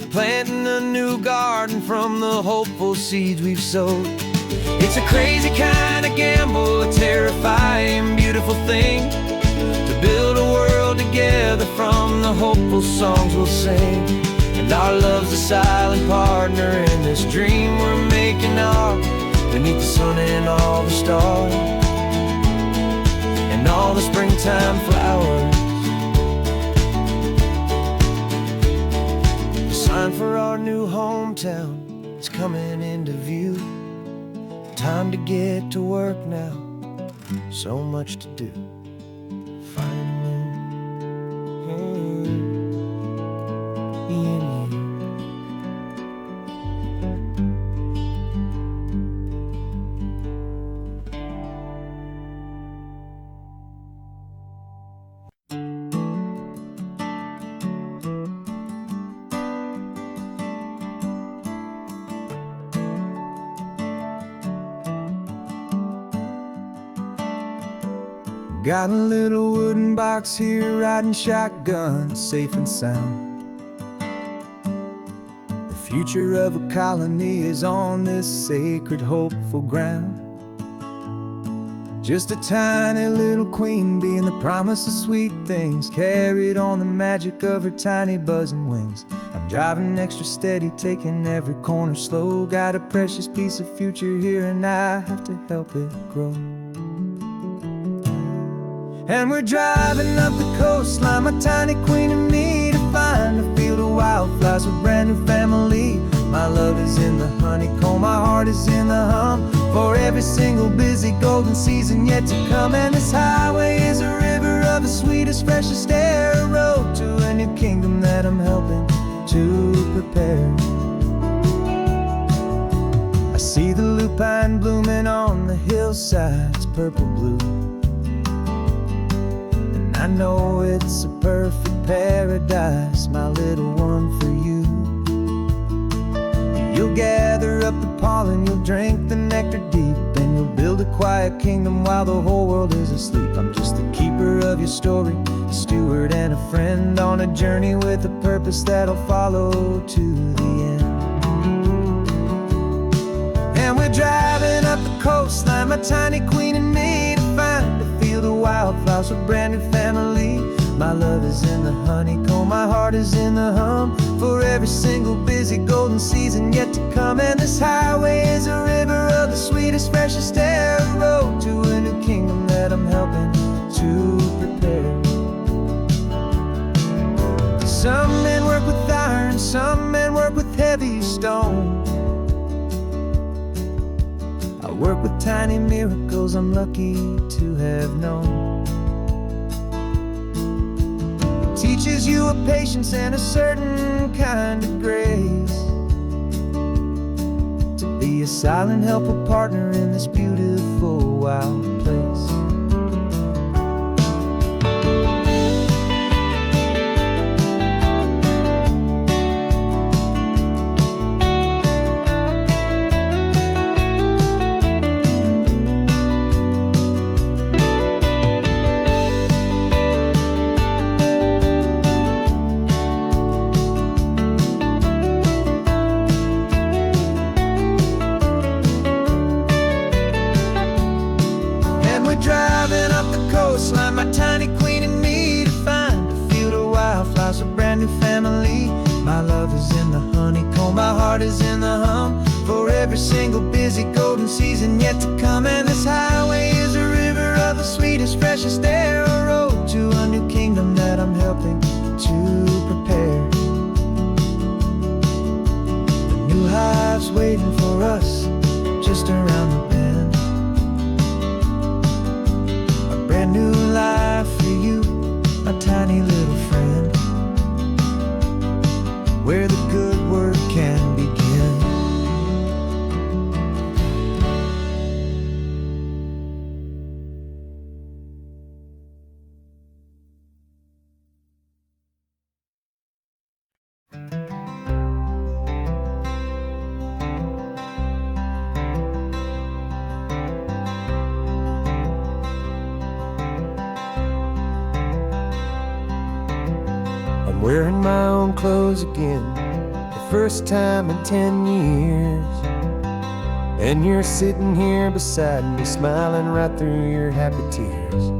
planting a new garden from the hopeful seeds we've sowed. It's a crazy kind of gamble, a terrifying, beautiful thing, to build a world together from the hopeful songs we'll sing. And our love's a silent partner in this dream we're making ours, beneath the sun and all the stars and all the springtime flowers. The sign for our new hometown is coming into view. Time to get to work now, so much to do. Got a little wooden box here, riding shotgun, safe and sound. The future of a colony is on this sacred, hopeful ground. Just a tiny little queen bee, and the promise of sweet things carried on the magic of her tiny buzzing wings. I'm driving extra steady, taking every corner slow. Got a precious piece of future here, and I have to help it grow. And we're driving up the coastline, my tiny queen and me, to find a field of wildflowers with a brand new family. My love is in the honeycomb, my heart is in the hum, for every single busy golden season yet to come. And this highway is a river of the sweetest, freshest air, a road to a new kingdom that I'm helping to prepare. I see the lupine blooming on the hillsides, purple blue, and I know it's a perfect paradise, my little one, for you. You'll gather up the pollen, you'll drink the nectar deep, and you'll build a quiet kingdom while the whole world is asleep. I'm just the keeper of your story, a steward and a friend, on a journey with a purpose that'll follow to the end. And we're driving up the coastline, my tiny queen and me, to find a field of wildflowers with a brand new family. My love is in the honeycomb, my heart is in the hum, for every single busy golden season yet to come. And this highway is a river of the sweetest, freshest air, a road to a new kingdom that I'm helping to prepare. Some men work with iron, some men work with heavy stone. I work with tiny miracles I'm lucky to have known. Teaches you a patience and a certain kind of grace, to be a silent, helpful partner in this beautiful, wild place. Driving up the coastline, my tiny queen and me, to find a field of wildflowers, a brand new family. My love is in the honeycomb, my heart is in the hum, for every single busy golden season yet to come. And this highway is a river of the sweetest, freshest air, a road to a new kingdom that I'm helping to prepare. The new hive's waiting for us just around the bend. Brand new life for you, my tiny little friend, where the good work can begin. I'm wearing my own clothes again, the first time in 10 years. And you're sitting here beside me, smiling right through your happy tears.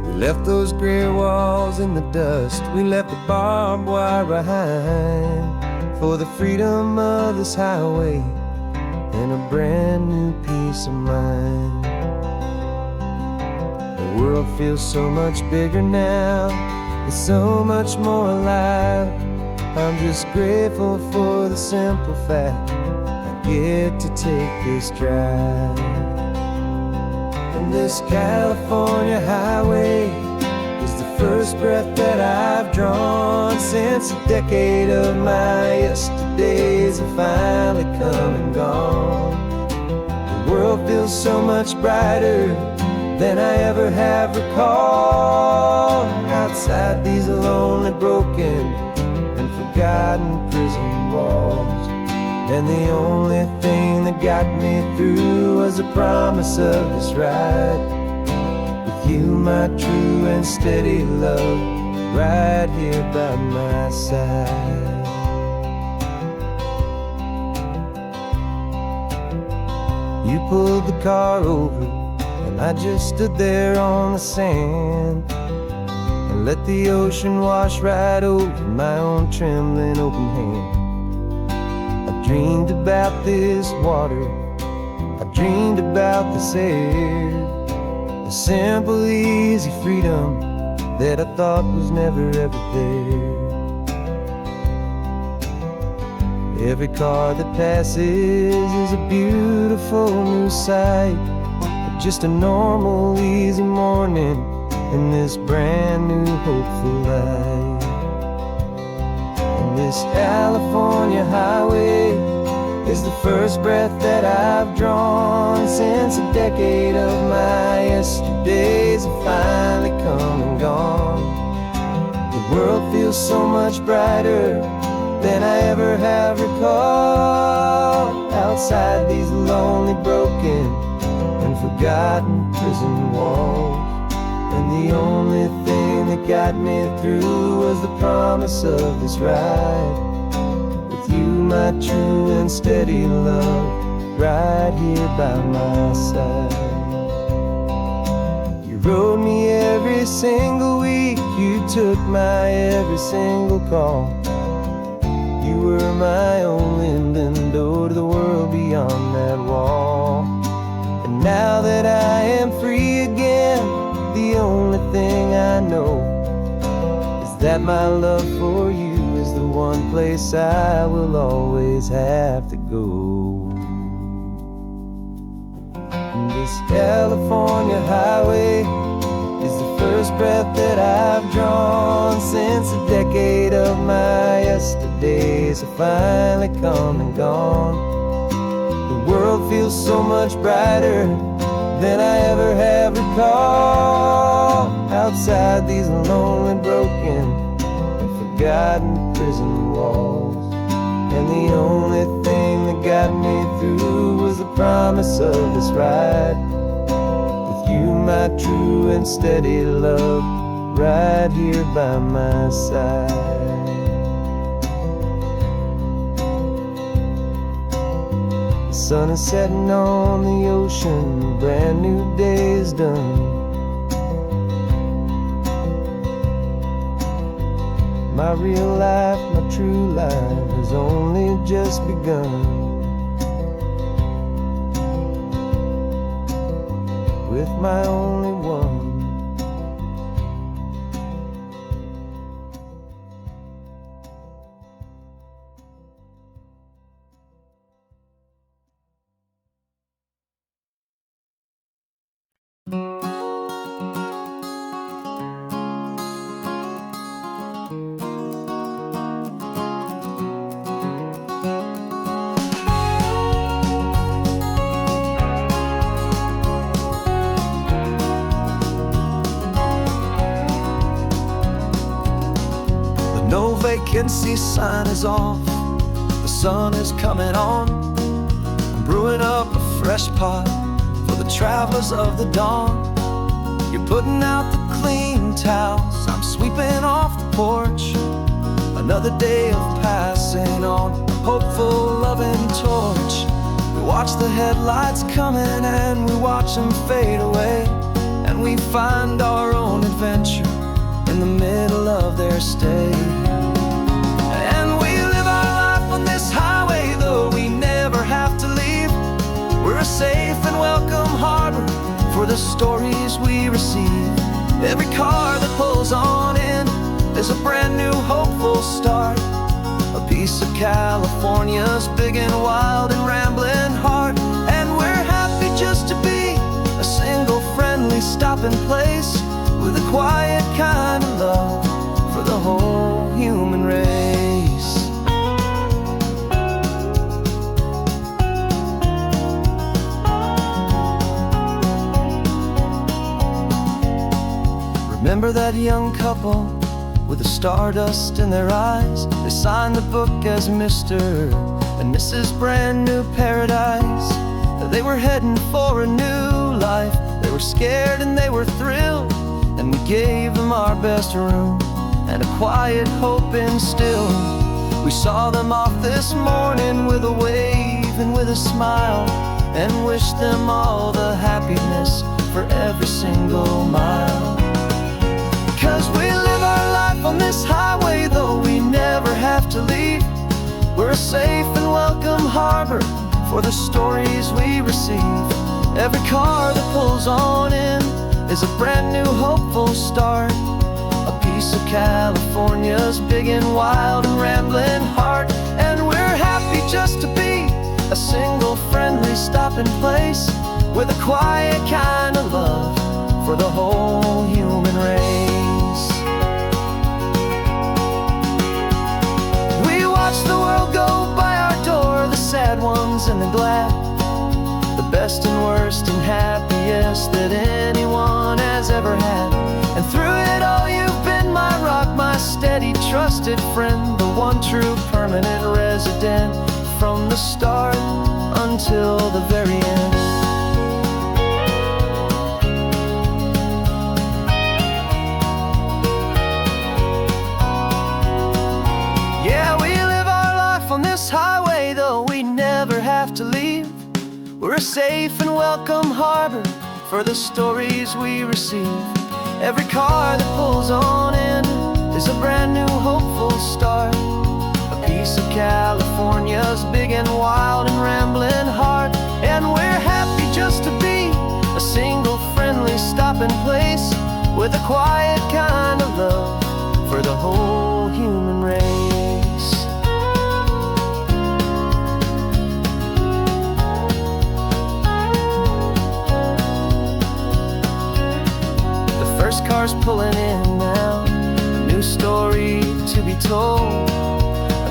We left those gray walls in the dust, we left the barbed wire behind, for the freedom of this highway and a brand new peace of mind. The world feels so much bigger now, it's so much more alive. I'm just grateful for the simple fact I get to take this drive. And this California highway is the first breath that I've drawn since a decade of my yesterdays have finally come and gone. The world feels so much brighter than I ever have recalled, outside these lonely, broken and forgotten prison walls. And the only thing that got me through was the promise of this ride with you, my true and steady love, right here by my side. You pulled the car over, and I just stood there on the sand and let the ocean wash right over my own trembling open hand. I dreamed about this water, I dreamed about this air, the simple, easy freedom that I thought was never ever there. Every car that passes is a beautiful new sight, but just a normal, easy morning in this brand new, hopeful life. And this California highway is the first breath that I've drawn since a decade of my yesterdays have finally come and gone. The world feels so much brighter than I ever have recalled, outside these lonely, broken, and forgotten prison walls. And the only thing that got me through was the promise of this ride with you, my true and steady love, right here by my side. You rode me every single week, you took my every single call. You were my only window to the world beyond that wall. And now that I am free again, the only thing I know is that my love for you is the one place I will always have to go. And this California highway is the first breath that I've drawn since a decade of my yesterdays have finally come and gone. The world feels so much brighter than I ever have recalled, outside these lonely, broken, and forgotten prison walls. And the only thing that got me through was the promise of this ride with you, my true and steady love, right here by my side. The sun is setting on the ocean, a brand new day is done. My real life, my true life has only just begun. With my only one. No vacancy sign is off, the sun is coming on. I'm brewing up a fresh pot for the travelers of the dawn. You're putting out the clean towels, I'm sweeping off the porch. Another day of passing on a hopeful, loving torch. We watch the headlights coming and we watch them fade away, and we find our own adventure in the middle of their stay. And we live our life on this highway, though we never have to leave. We're a safe and welcome harbor for the stories we receive. Every car that pulls on in is a brand new hopeful start, a piece of California's big and wild and rambling heart. And we're happy just to be a single friendly stopping place with a quiet kind of love for the whole human race. Remember that young couple with the stardust in their eyes? They signed the book as Mr. and Mrs. Brand New Paradise. They were heading for a new life. They were scared and they were thrilled, and we gave them our best room and a quiet hope instilled. We saw them off this morning with a wave and with a smile, and wished them all the happiness for every single mile. 'Cause we live our life on this highway, though we never have to leave. We're a safe and welcome harbor for the stories we receive. Every car that pulls on in is a brand new hopeful start, a piece of California's big and wild and rambling heart. And we're happy just to be a single friendly stopping place, with a quiet kind of love for the whole human race. We watch the world go by our door, the sad ones and the glad, the best and worst and happiest that anyone has ever had. And through it all you've been my rock, my steady trusted friend, the one true permanent resident, from the start until the very end. Yeah, we live our life on this highway, though we never have to leave. We're a safe and welcome harbor for the stories we receive. Every car that pulls on in is a brand new hopeful start, a piece of California's big and wild and rambling heart. And we're happy just to be a single friendly stopping place, with a quiet kind of love for the whole human race. The first car's pulling in now, a new story to be told.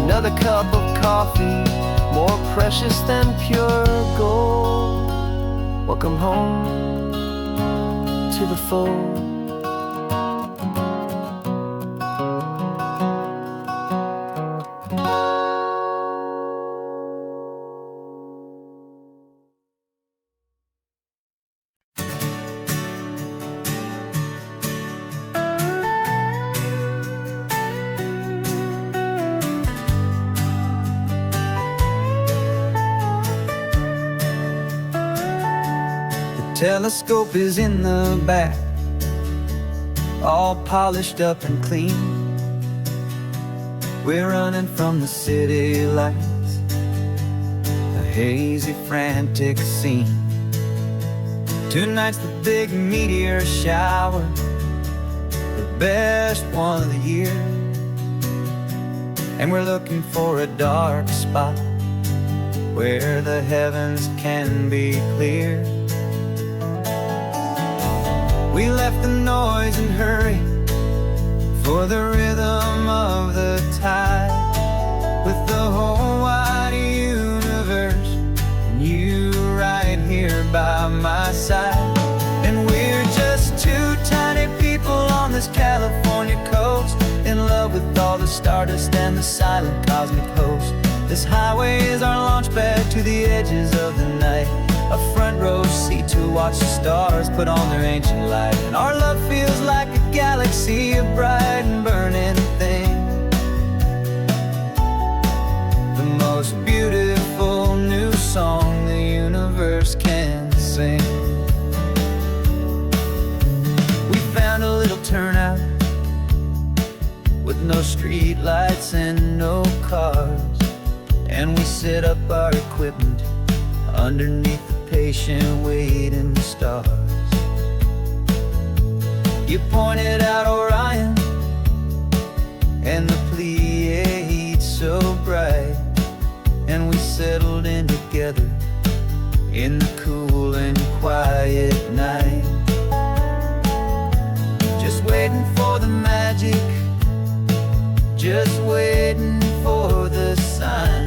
Another cup of coffee, more precious than pure gold. Welcome home to the fold. Telescope is in the back, all polished up and clean. We're running from the city lights, a hazy, frantic scene. Tonight's the big meteor shower, the best one of the year. And we're looking for a dark spot where the heavens can be clear. We left the noise and hurry for the rhythm of the tide, with the whole wide universe and you right here by my side. And we're just two tiny people on this California coast, in love with all the stardust and the silent cosmic host. This highway is our launch pad to the edges of the night, a front row seat to watch the stars put on their ancient light. And our love feels like a galaxy, a bright and burning thing, the most beautiful new song the universe can sing. We found a little turnout with no street lights and no cars, and we set up our equipment underneath the patient waiting stars. You pointed out Orion and the Pleiades so bright, and we settled in together in the cool and quiet night, just waiting for the magic, just waiting for the sign.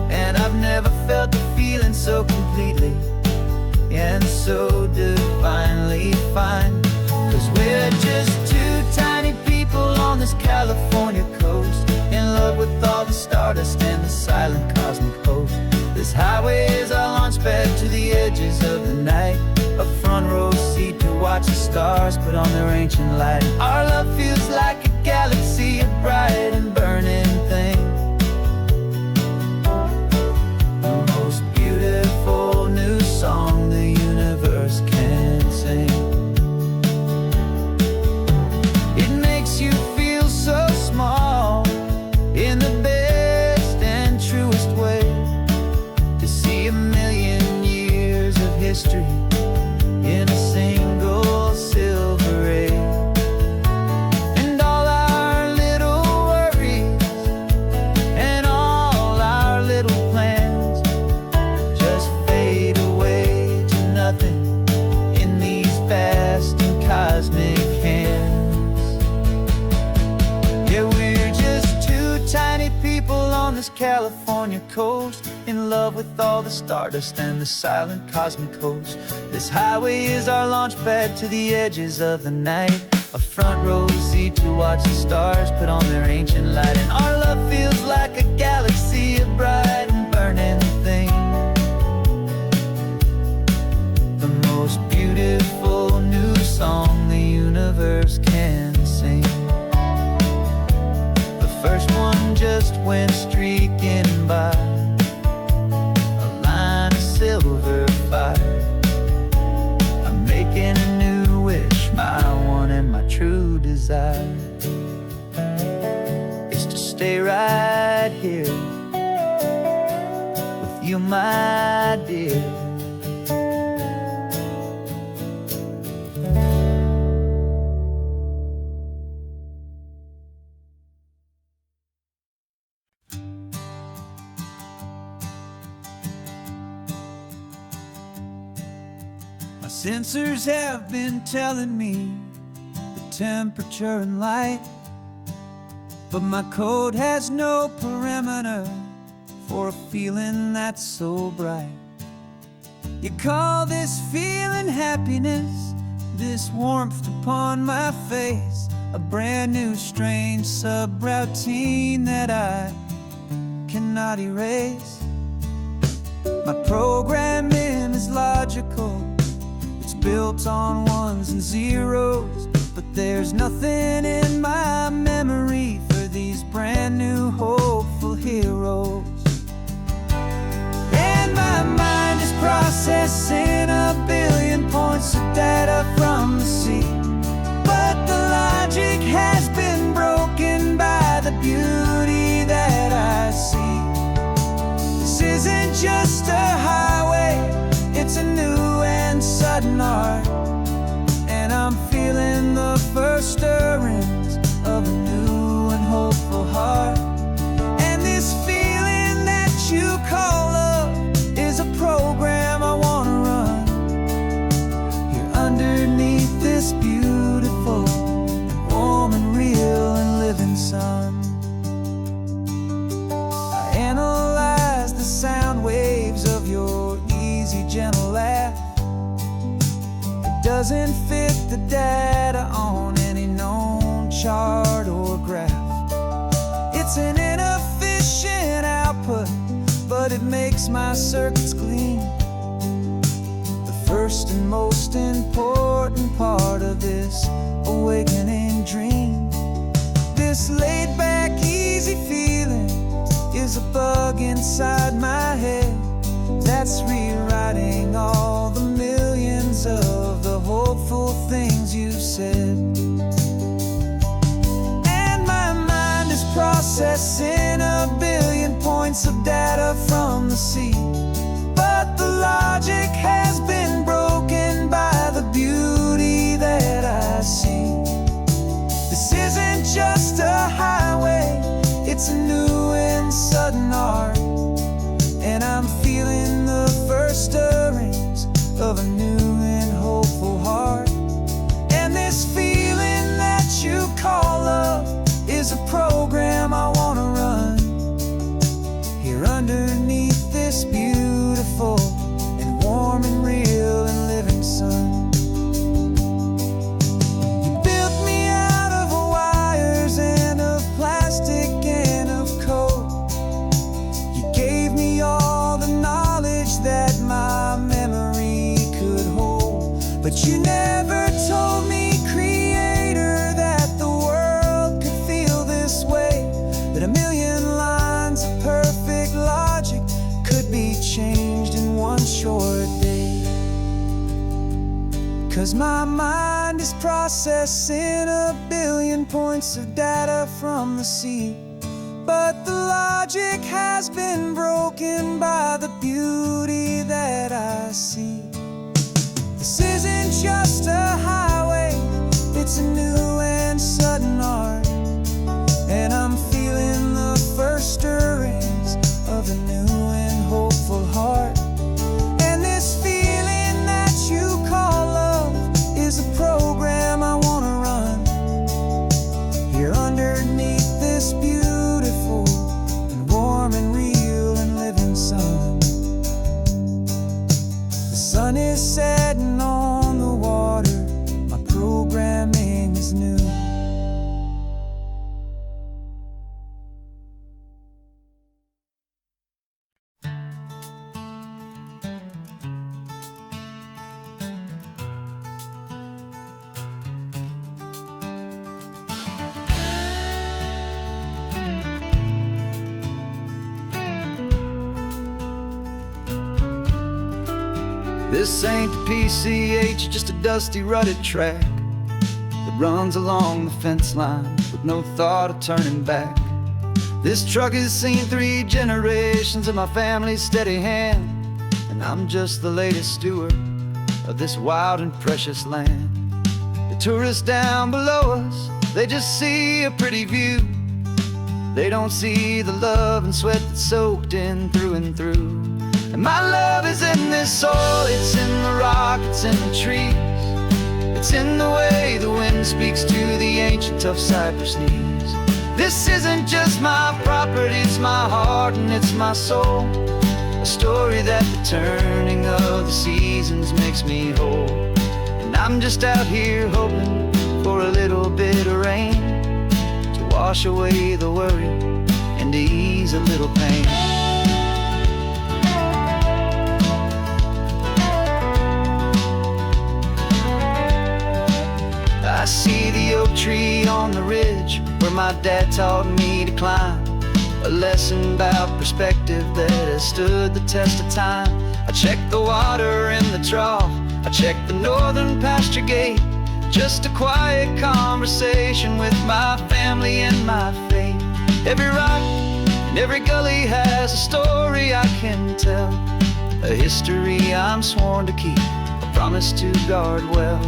And I've never felt the feeling so completely and so divinely fine. 'Cause we're just two tiny people on this California coast, in love with all the stardust and the silent cosmic host. This highway is our launch pad to the edges of the night, a front front row seat to watch the stars put on their ancient light. Our love feels like a galaxy, a bright and burning thing. The most beautiful new song the universe can sing. It makes you feel so small in the best and truest way, to see 1,000,000 years of history in a single silver ray. And all our little worries and all our little plans just fade away to nothing in these vast and cosmic hands. Yeah, we're just two tiny people on this California coast, in love with all the stardust and the silent cosmic host. This highway is our launch pad to the edges of the night, a front row seat to watch the stars put on their ancient light. And our love feels like a galaxy, a bright and burning thing. The most beautiful new song the universe can sing. The first one just went streaking by, a line of silver fire. I'm making a new wish, my one and my true desire is to stay right here with you, my dear. My sensors have been telling me the temperature and light, but my code has no perimeter for a feeling that's so bright. You call this feeling happiness, this warmth upon my face, a brand new strange subroutine that I cannot erase. My programming is logical, built on ones and zeros, but there's nothing in my memory for these brand new hopeful heroes. And my mind is processing 1,000,000,000 points of data from the sea, but the logic has been broken by the beauty that I see. This isn't just a highway, it's a new and sudden art, and I'm feeling the first stirrings of a new and hopeful heart. And this feeling that you call love is a program I wanna run here underneath this beautiful and warm and real and living sun. I analyze the sound waves of your easy, gentle laugh. It doesn't fit the data on any known chart or graph. It's an inefficient output, but it makes my circuits clean. The first and most important part of this awakening dream. This laid-back, easy feeling is a bug inside my head that's rewriting all the millions of the hopeful things you've said. And my mind is processing 1,000,000,000 points of data from the sea, but the logic has been broken by the beauty that I see. This isn't just a highway, it's a new and sudden art, and I'm feeling the first stirrings of a new and hopeful heart. And this feeling that you call love is a program I wanna run here underneath this beautiful and warm and But you never told me, Creator, that the world could feel this way, that a million lines of perfect logic could be changed in one short day. 'Cause my mind is processing a billion points of data from the sea, but the logic has been broken by the beauty that I see. This isn't just a highway, it's a new and sudden art, and I'm feeling the first stirrings of a new and hopeful heart. And this feeling that you call love is a program I wanna run here underneath this beautiful and warm and real and living sun. The sun is setting on the water, my programming is new. This ain't the PCH, just a dusty, rutted track that runs along the fence line with no thought of turning back. This truck has seen 3 generations of my family's steady hand, and I'm just the latest steward of this wild and precious land. The tourists down below us, they just see a pretty view. They don't see the love and sweat that's soaked in through and through. And my love is in this soil, it's in the rock, it's in the trees. It's in the way the wind speaks to the ancient tough cypress knees. This isn't just my property, it's my heart and it's my soul. A story that the turning of the seasons makes me whole. And I'm just out here hoping for a little bit of rain to wash away the worry and to ease a little pain. I see the oak tree on the ridge where my dad taught me to climb, a lesson about perspective that has stood the test of time. I check the water in the trough, I check the northern pasture gate, just a quiet conversation with my family and my faith. Every rock and every gully has a story I can tell, a history I'm sworn to keep, a promise to guard well.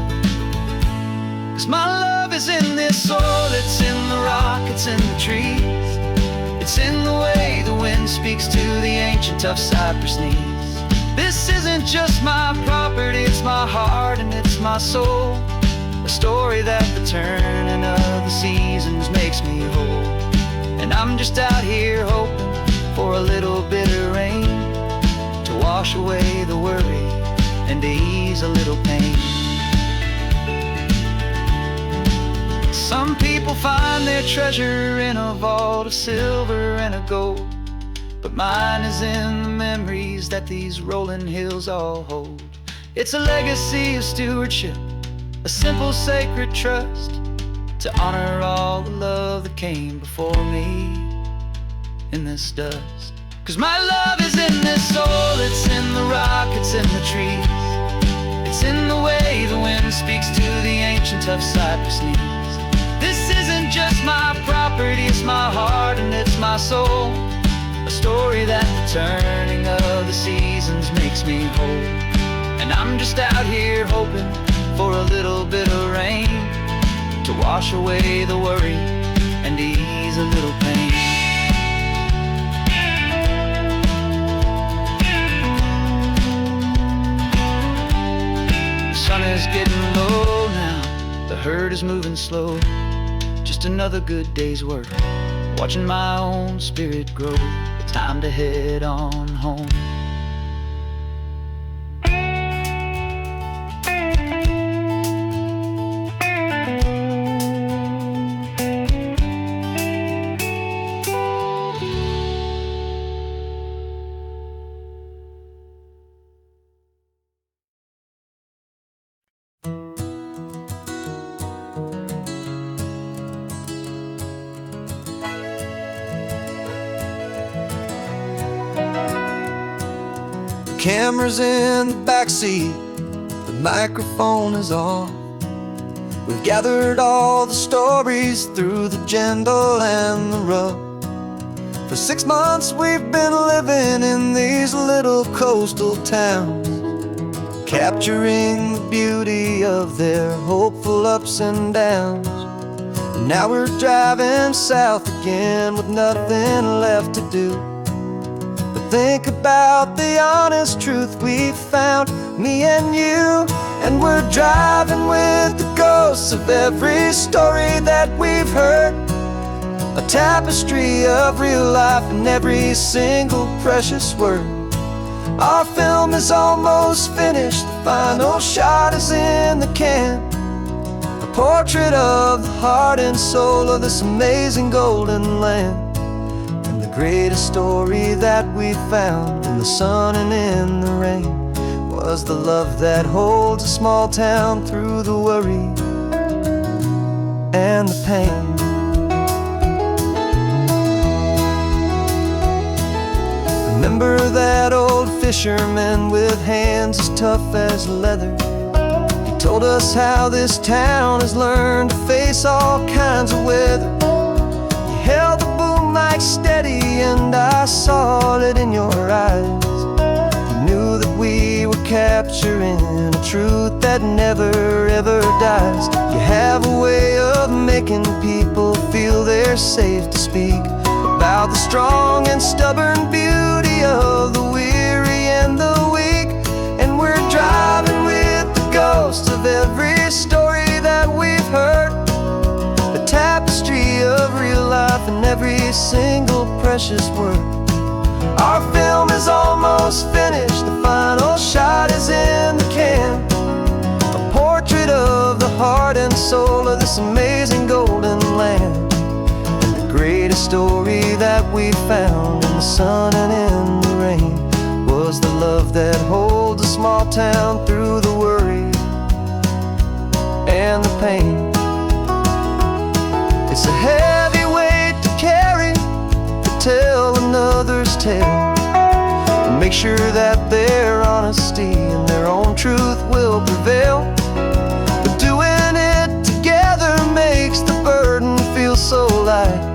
'Cause my love is in this soil, it's in the rock, it's in the trees. It's in the way the wind speaks to the ancient tough cypress knees. This isn't just my property, it's my heart and it's my soul. A story that the turning of the seasons makes me whole. And I'm just out here hoping for a little bit of rain to wash away the worry and to ease a little pain. Some people find their treasure in a vault of silver and of gold, but mine is in the memories that these rolling hills all hold. It's a legacy of stewardship, a simple sacred trust, to honor all the love that came before me in this dust. 'Cause my love is in this soil, it's in the rock, it's in the trees. It's in the way the wind speaks to the ancient tough cypress knees. This isn't just my property, it's my heart and it's my soul. A story that the turning of the seasons makes me whole. And I'm just out here hoping for a little bit of rain to wash away the worry and ease a little pain. The sun is getting low now, the herd is moving slow. Just another good day's work, watching my own spirit grow. Time to head on home. camera's in the backseat, the microphone is on. We've gathered all the stories through the gentle and the rough. For 6 months we've been living in these little coastal towns, capturing the beauty of their hopeful ups and downs. And now we're driving south again with nothing left to do but think about the honest truth we found, me and you. And we're driving with the ghosts of every story that we've heard, a tapestry of real life in every single precious word. Our film is almost finished, the final shot is in the can, a portrait of the heart and soul of this amazing golden land. And the greatest story that we found in the sun and in the rain was the love that holds a small town through the worry and the pain. Remember that old fisherman with hands as tough as leather? He told us how this town has learned to face all kinds of weather. You held the boom mic steady and I saw it in your eyes. You knew that we were capturing a truth that never ever dies. You have a way of making people feel they're safe to speak about the strong and stubborn beauty of the weary and the weak. And we're driving with the ghosts of every story that we've heard, the tapestry of real life in every single precious word. Our film is almost finished, the final shot is in the can, a portrait of the heart and soul of this amazing golden land. Greatest story that we found in the sun and in the rain was the love that holds a small town through the worry and the pain. It's a heavy weight to carry, to tell another's tale, and make sure that their honesty and their own truth will prevail. But doing it together makes the burden feel so light.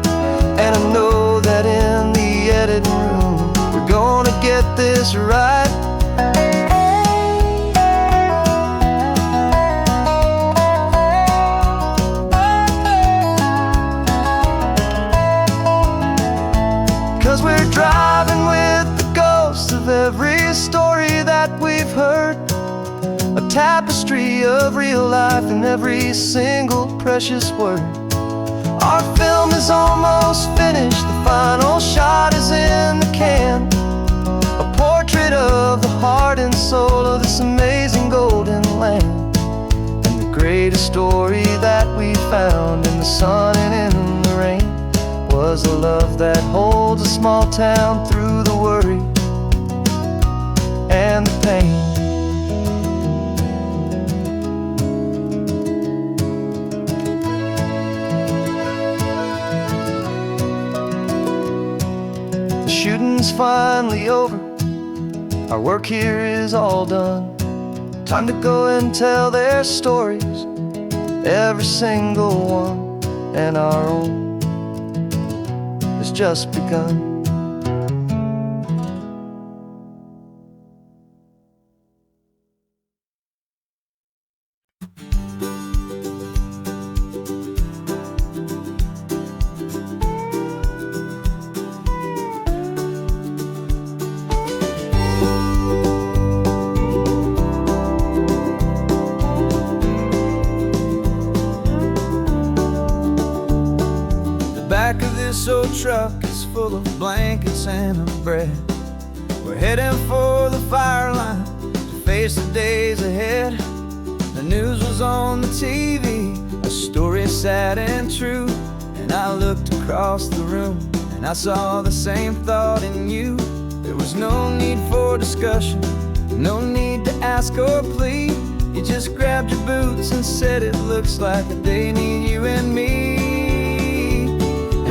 And I know that in the editing room we're gonna get this right. 'Cause we're driving with the ghosts of every story that we've heard, a tapestry of real life in every single precious word. Our film is almost finished, the final shot is in the can, a portrait of the heart and soul of this amazing golden land. And the greatest story that we found in the sun and in the rain was the love that holds a small town through the worry and the pain. Shooting's finally over, our work here is all done. Time to go and tell their stories, every single one, and our own has just begun. Back of this old truck is full of blankets and a bread. We're heading for the fire line to face the days ahead. The news was on the TV, a story sad and true. And I looked across the room and I saw the same thought in you. There was no need for discussion, no need to ask or plead. You just grabbed your boots and said it looks like a day need you and me.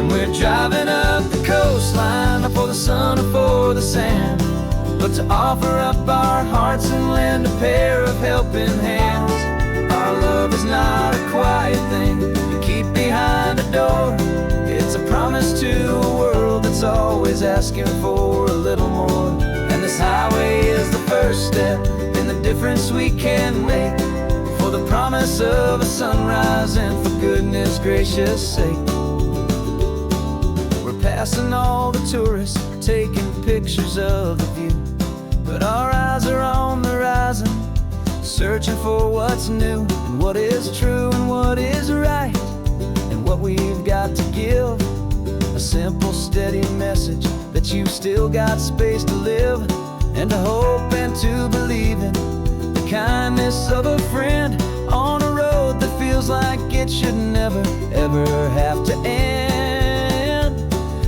We're driving up the coastline, not for the sun or for the sand, but but to offer up our hearts and lend a pair of helping hands. Our love is not a quiet thing to keep behind a door. It's a promise to a world that's always asking for a little more. And this highway is the first step in the difference we can make, for the promise of a sunrise and for goodness gracious sake. We're passing all the tourists, taking pictures of the view, but our eyes are on the horizon, searching for what's new, and what is true and what is right, and what we've got to give. A simple, steady message that you've still got space to live, and to hope and to believe in the kindness of a friend on a road that feels like it should never, ever have to end.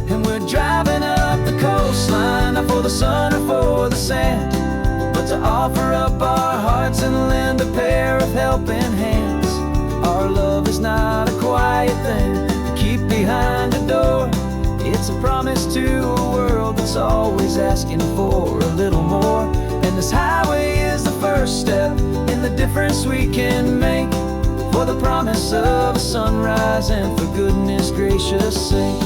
And we're driving up the coastline, not for the sun or for the sand, but to offer up our hearts and lend a pair of helping hands. Our love is not a quiet thing to keep behind a door. It's a promise to a world that's always asking for a little more. And this highway is the first step in the difference we can make, for the promise of a sunrise and for goodness gracious sake.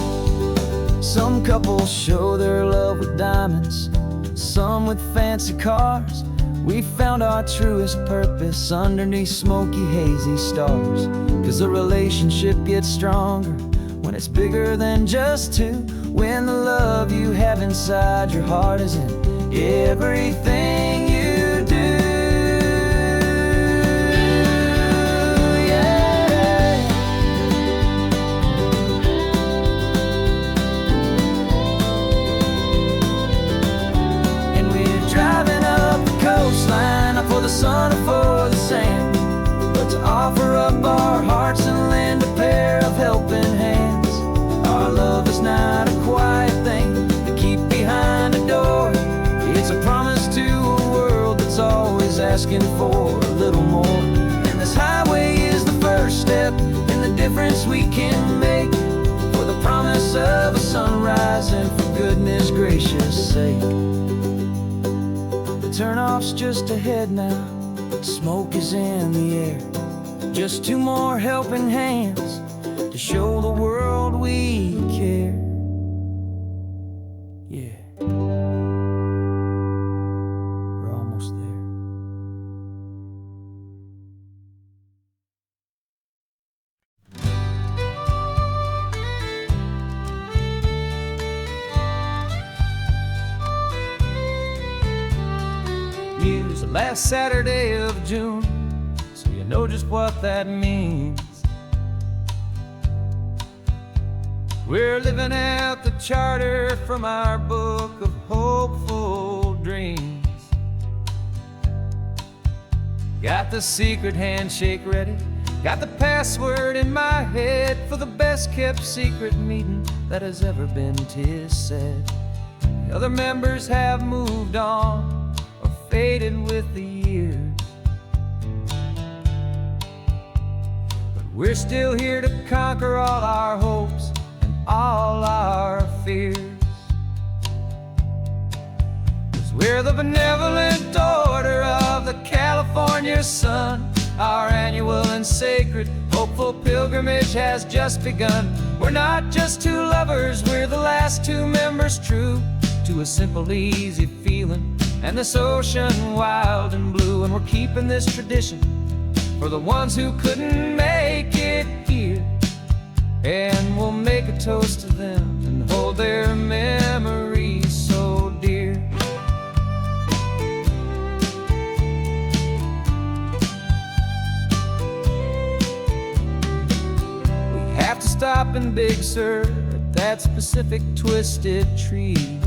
Some couples show their love with diamonds, some with fancy cars. We found our truest purpose underneath smoky, hazy stars. 'Cause a relationship gets stronger when it's bigger than just two, when the love you have inside your heart is in everything you do. Yeah. And we're driving up the coastline, not for the sun or for the sand, but to offer up our hearts and lend a pair of helping hands. Our love is not a quiet thing to keep behind a door. It's a promise to a world that's always asking for a little more. And this highway is the first step in the difference we can make, for the promise of a sunrise and for goodness gracious sake. The turnoff's just ahead now, smoke is in the air. Just two more helping hands to show the world we care. Yeah, we're almost there. Use the last Saturday of June, so you know just what that means. We're living out the charter from our book of hopeful dreams. Got the secret handshake ready, got the password in my head for the best kept secret meeting that has ever been, 'tis said. The other members have moved on or faded with the years, but we're still here to conquer all our hopes, all our fears. 'Cause we're the benevolent order of the California sun. Our annual and sacred hopeful pilgrimage has just begun. We're not just two lovers, we're the last two members true to a simple, easy feeling and this ocean wild and blue. And we're keeping this tradition for the ones who couldn't make it here, and we'll make a toast to them and hold their memories so dear. We have to stop in Big Sur at that specific twisted tree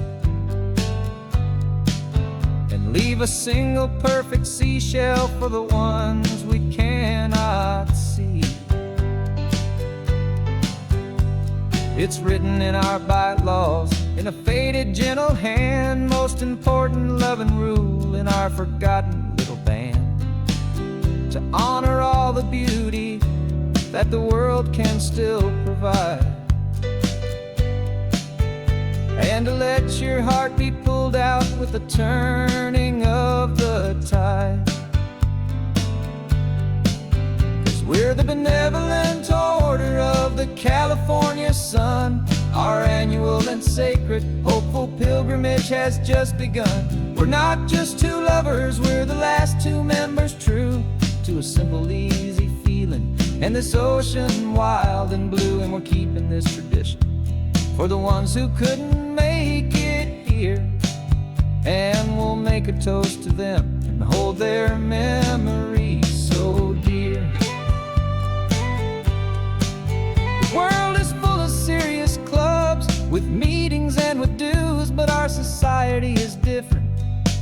and leave a single perfect seashell for the ones we cannot see. It's written in our bylaws, in a faded, gentle hand, most important loving rule in our forgotten little band, to honor all the beauty that the world can still provide, and to let your heart be pulled out with the turning of the tide. 'Cause we're the benevolent order of the California sun. Our annual and sacred, hopeful pilgrimage has just begun. We're not just two lovers, we're the last two members true to a simple, easy feeling, and this ocean wild and blue. And we're keeping this tradition for the ones who couldn't make it here, and we'll make a toast to them and hold their memories so dear. The world is full of serious clubs with meetings and with dues, but our society is different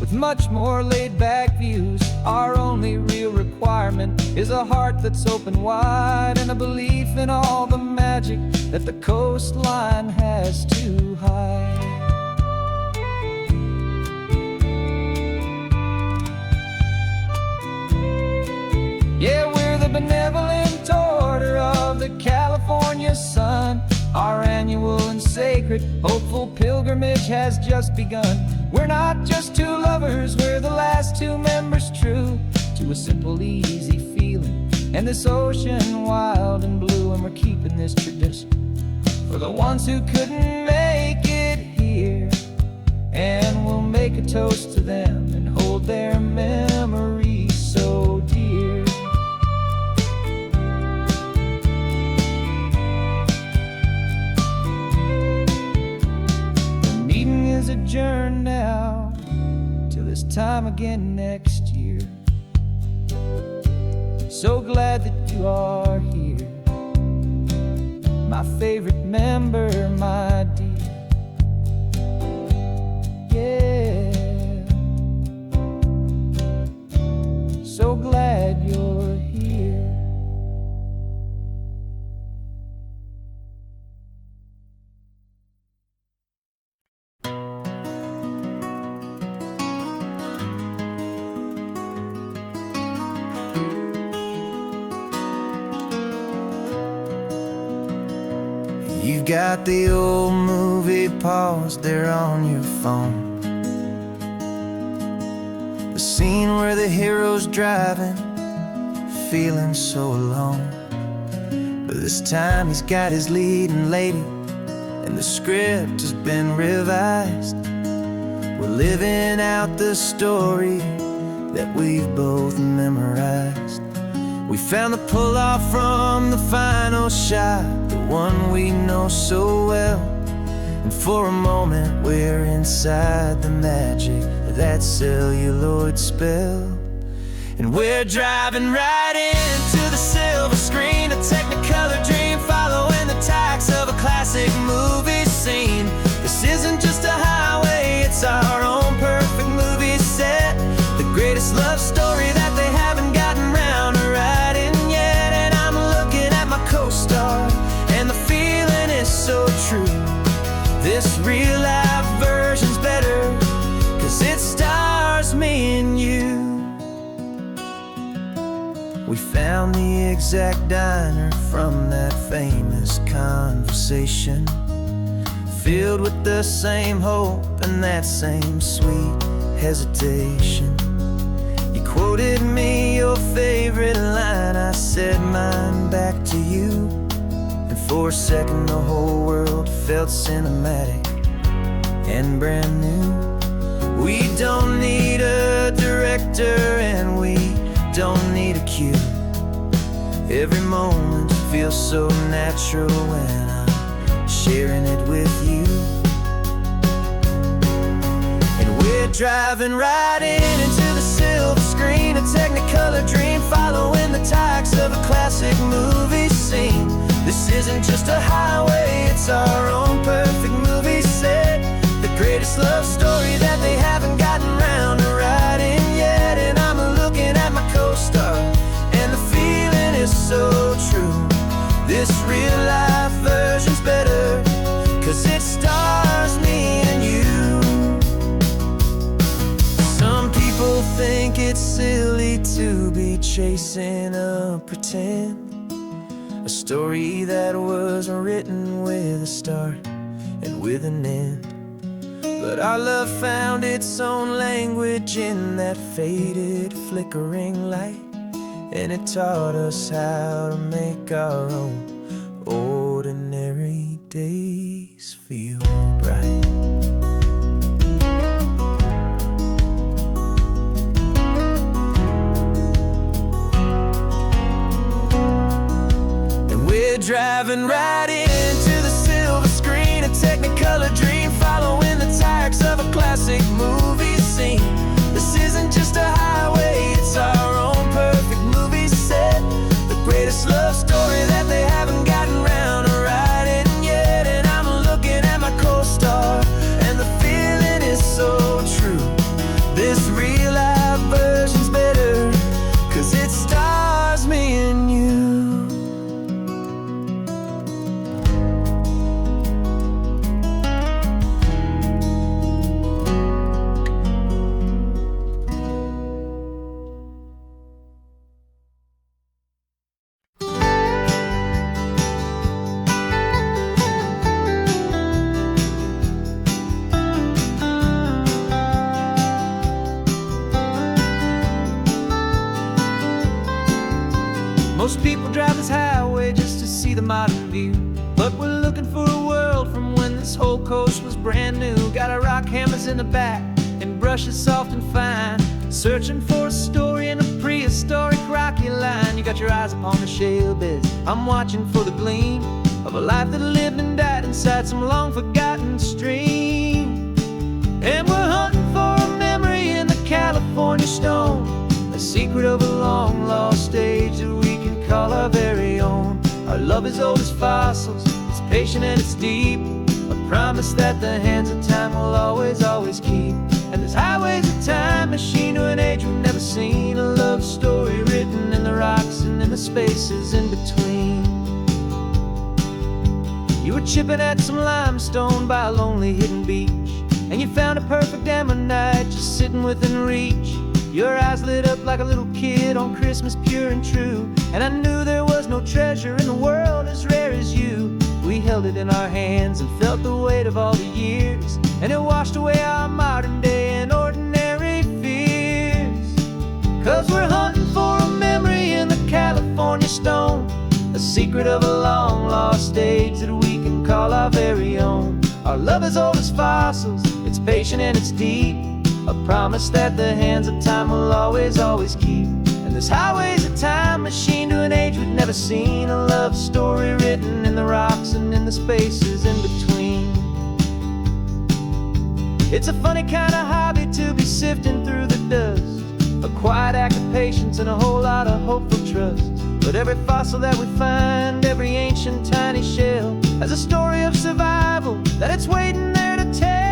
with much more laid-back views. Our only real requirement is a heart that's open wide, and a belief in all the magic that the coastline has to hide. Yeah, we're the benevolent order of the California sun. Our annual and sacred, hopeful pilgrimage has just begun. We're not just two lovers, we're the last two members true to a simple, easy feeling, and this ocean wild and blue. And we're keeping this tradition for the ones who couldn't make it here, and we'll make a toast to them and hold their memories so dear. The meeting is adjourned now till this time again next year. So glad that you are here, my favorite member, my dear. Yeah, so glad you're here. You've got the old movie paused there on your phone, the scene where the hero's driving, feeling so alone. But this time he's got his leading lady, and the script has been revised. We're living out the story that we've both memorized. We found the pull-off from the final shot, the one we know so well. And for a moment we're inside the magic of that celluloid spell. And we're driving right into the silver screen, a technicolor dream following the tacks of a classic movie scene. This isn't just a highway, it's our own perfect movie set, the greatest love story that they haven't gotten round to writing yet. And I'm looking at my co-star, and the feeling is so true. This real-life version's better, 'cause it stars me and you. We found the exact diner from that famous conversation, filled with the same hope and that same sweet hesitation. You quoted me your favorite line, I said mine back to you, and for a second the whole world felt cinematic and brand new. We don't need a director and we don't need a cue. Every moment feels so natural when I'm sharing it with you. And we're driving right into the silver screen, a technicolor dream following the tacks of a classic movie scene. This isn't just a highway, it's our own perfect movie set, the greatest love story that they haven't gotten round to writing yet. And I'm looking at my co-star, and the feeling is so true. This real life version's better, 'cause it stars me and you. Some people think it's silly to be chasing a pretend, a story that was written with a start and with an end. But our love found its own language in that faded, flickering light, and it taught us how to make our own ordinary days feel bright. And we're driving right into the silver screen, a Technicolor dream, following the tires of a classic movie scene. This isn't just a highway, it's our own perfect movie set, the greatest love story that they haven't gotten round to writing yet. And I'm looking at my co-star, and the feeling is so true. This real life version's better, 'cause it stars me and you. Most people drive this highway just to see the modern view, but we're looking for a world from when this whole coast was brand new. Got our rock hammers in the back and brushes soft and fine, searching for a story in a prehistoric rocky line. You got your eyes upon the shale beds, I'm watching for the gleam of a life that lived and died inside some long forgotten stream. And we're hunting for a memory in the California stone, a secret of a long lost age that we can call our very own. Our love is old as fossils, it's patient and it's deep, a promise that the hands of time will always, always keep. And this highway's a time machine to an age we've never seen, a love story written in the rocks and in the spaces in between. You were chipping at some limestone by a lonely hidden beach, and you found a perfect ammonite just sitting within reach. Your eyes lit up like a little kid on Christmas, pure and true, and I knew there was no treasure in the world as rare as you. We held it in our hands and felt the weight of all the years, and it washed away our modern day and ordinary fears. 'Cause we're hunting for a memory in the California stone, a secret of a long lost age that we can call our very own. Our love is old as fossils, it's patient and it's deep, a promise that the hands of time will always, always keep. And this highway's a time machine to an age we've never seen, a love story written in the rocks and in the spaces in between. It's a funny kind of hobby to be sifting through the dust, a quiet act of patience and a whole lot of hopeful trust. But every fossil that we find, every ancient tiny shell, has a story of survival that it's waiting there to tell.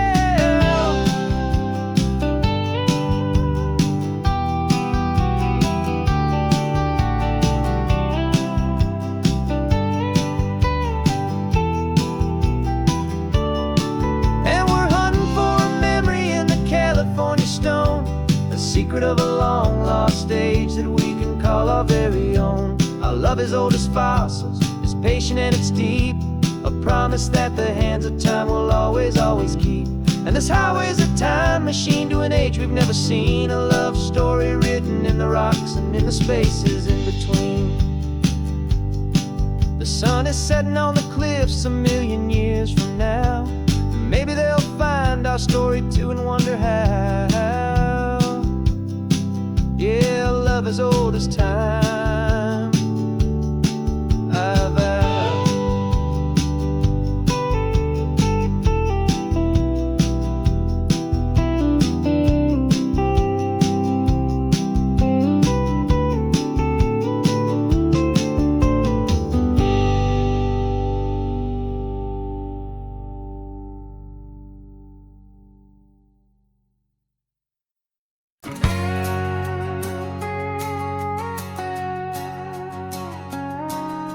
Secret of a long lost age that we can call our very own. Our love is old as fossils, it's patient and it's deep, a promise that the hands of time will always, always keep. And this highway's a time machine to an age we've never seen, a love story written in the rocks and in the spaces in between. The sun is setting on the cliffs a million years from now, maybe they'll find our story too and wonder how. Yeah, love is old as time, I vow.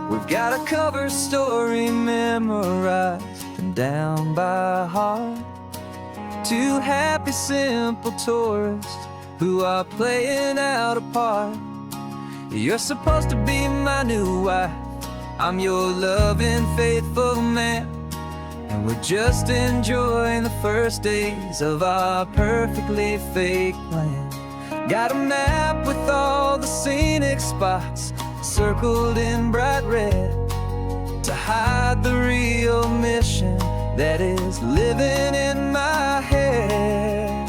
We've got a cover story memorized and down by heart, two happy simple tourists who are playing out a part. You're supposed to be my new wife, I'm your loving faithful man, and we're just enjoying the first days of our perfectly fake plan. Got a map with all the scenic spots circled in bright red to hide the real mission that is living in my head.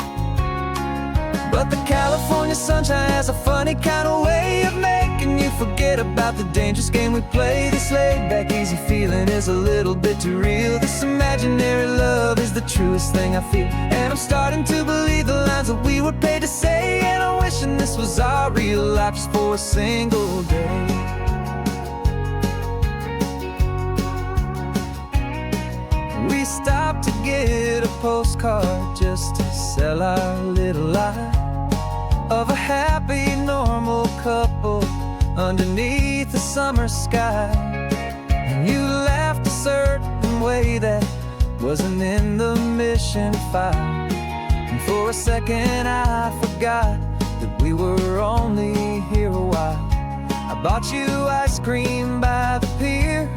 But the California sunshine has a funny kind of way of making you forget about the dangerous game we play. This laid-back, easy feeling is a little bit too real. This imaginary love is the truest thing I feel, and I'm starting to believe the lines that we were paid to say. And I'm wishing this was our real life just for a single day. We stopped to get a postcard just to sell our little lie of a happy, normal couple underneath the summer sky. And you laughed a certain way that wasn't in the mission file, and for a second I forgot that we were only here a while. I bought you ice cream by the pier.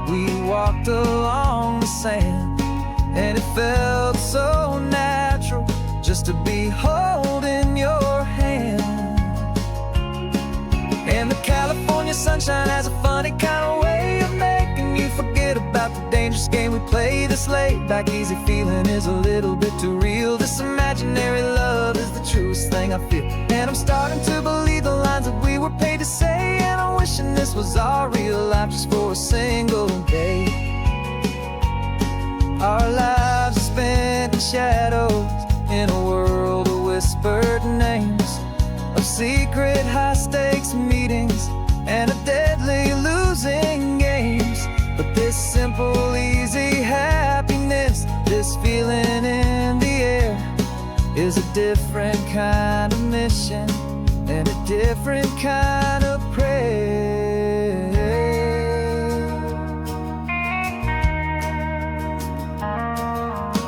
We walked along the sand, and it felt so natural just to be holding your hand. And the California sunshine has a funny kind of way of making you forget about the dangerous game we play. This laid-back, easy feeling is a little bit too real. This imaginary love is the truest thing I feel, and I'm starting to believe the lines that we were paid to say. And I'm wishing this was our real life just for a single day. Our lives are spent in shadows, in a world of whispered names, of secret high-stakes meetings and of deadly losing games. But this simple, easy happiness, this feeling in the air, is a different kind of mission and a different kind of prayer.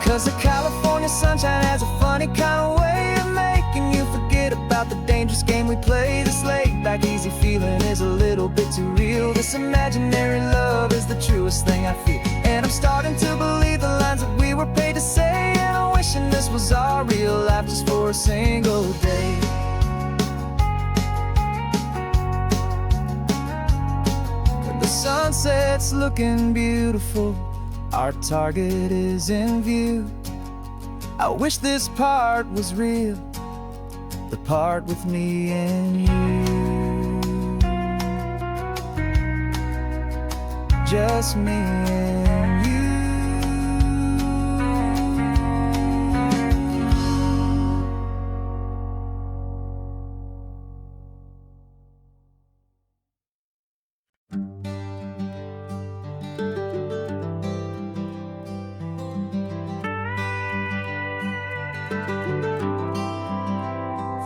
'Cause the California sunshine has a funny kind of way of making you forget about the dangerous game we play. This laid-back, easy feeling is a little bit too real. This imaginary love is the truest thing I feel, and I'm starting to believe the lines that we were paid to say. And I'm wishing this was our real life just for a single day. The sunset's looking beautiful, our target is in view. I wish this part was real, the part with me and you. Just me and you.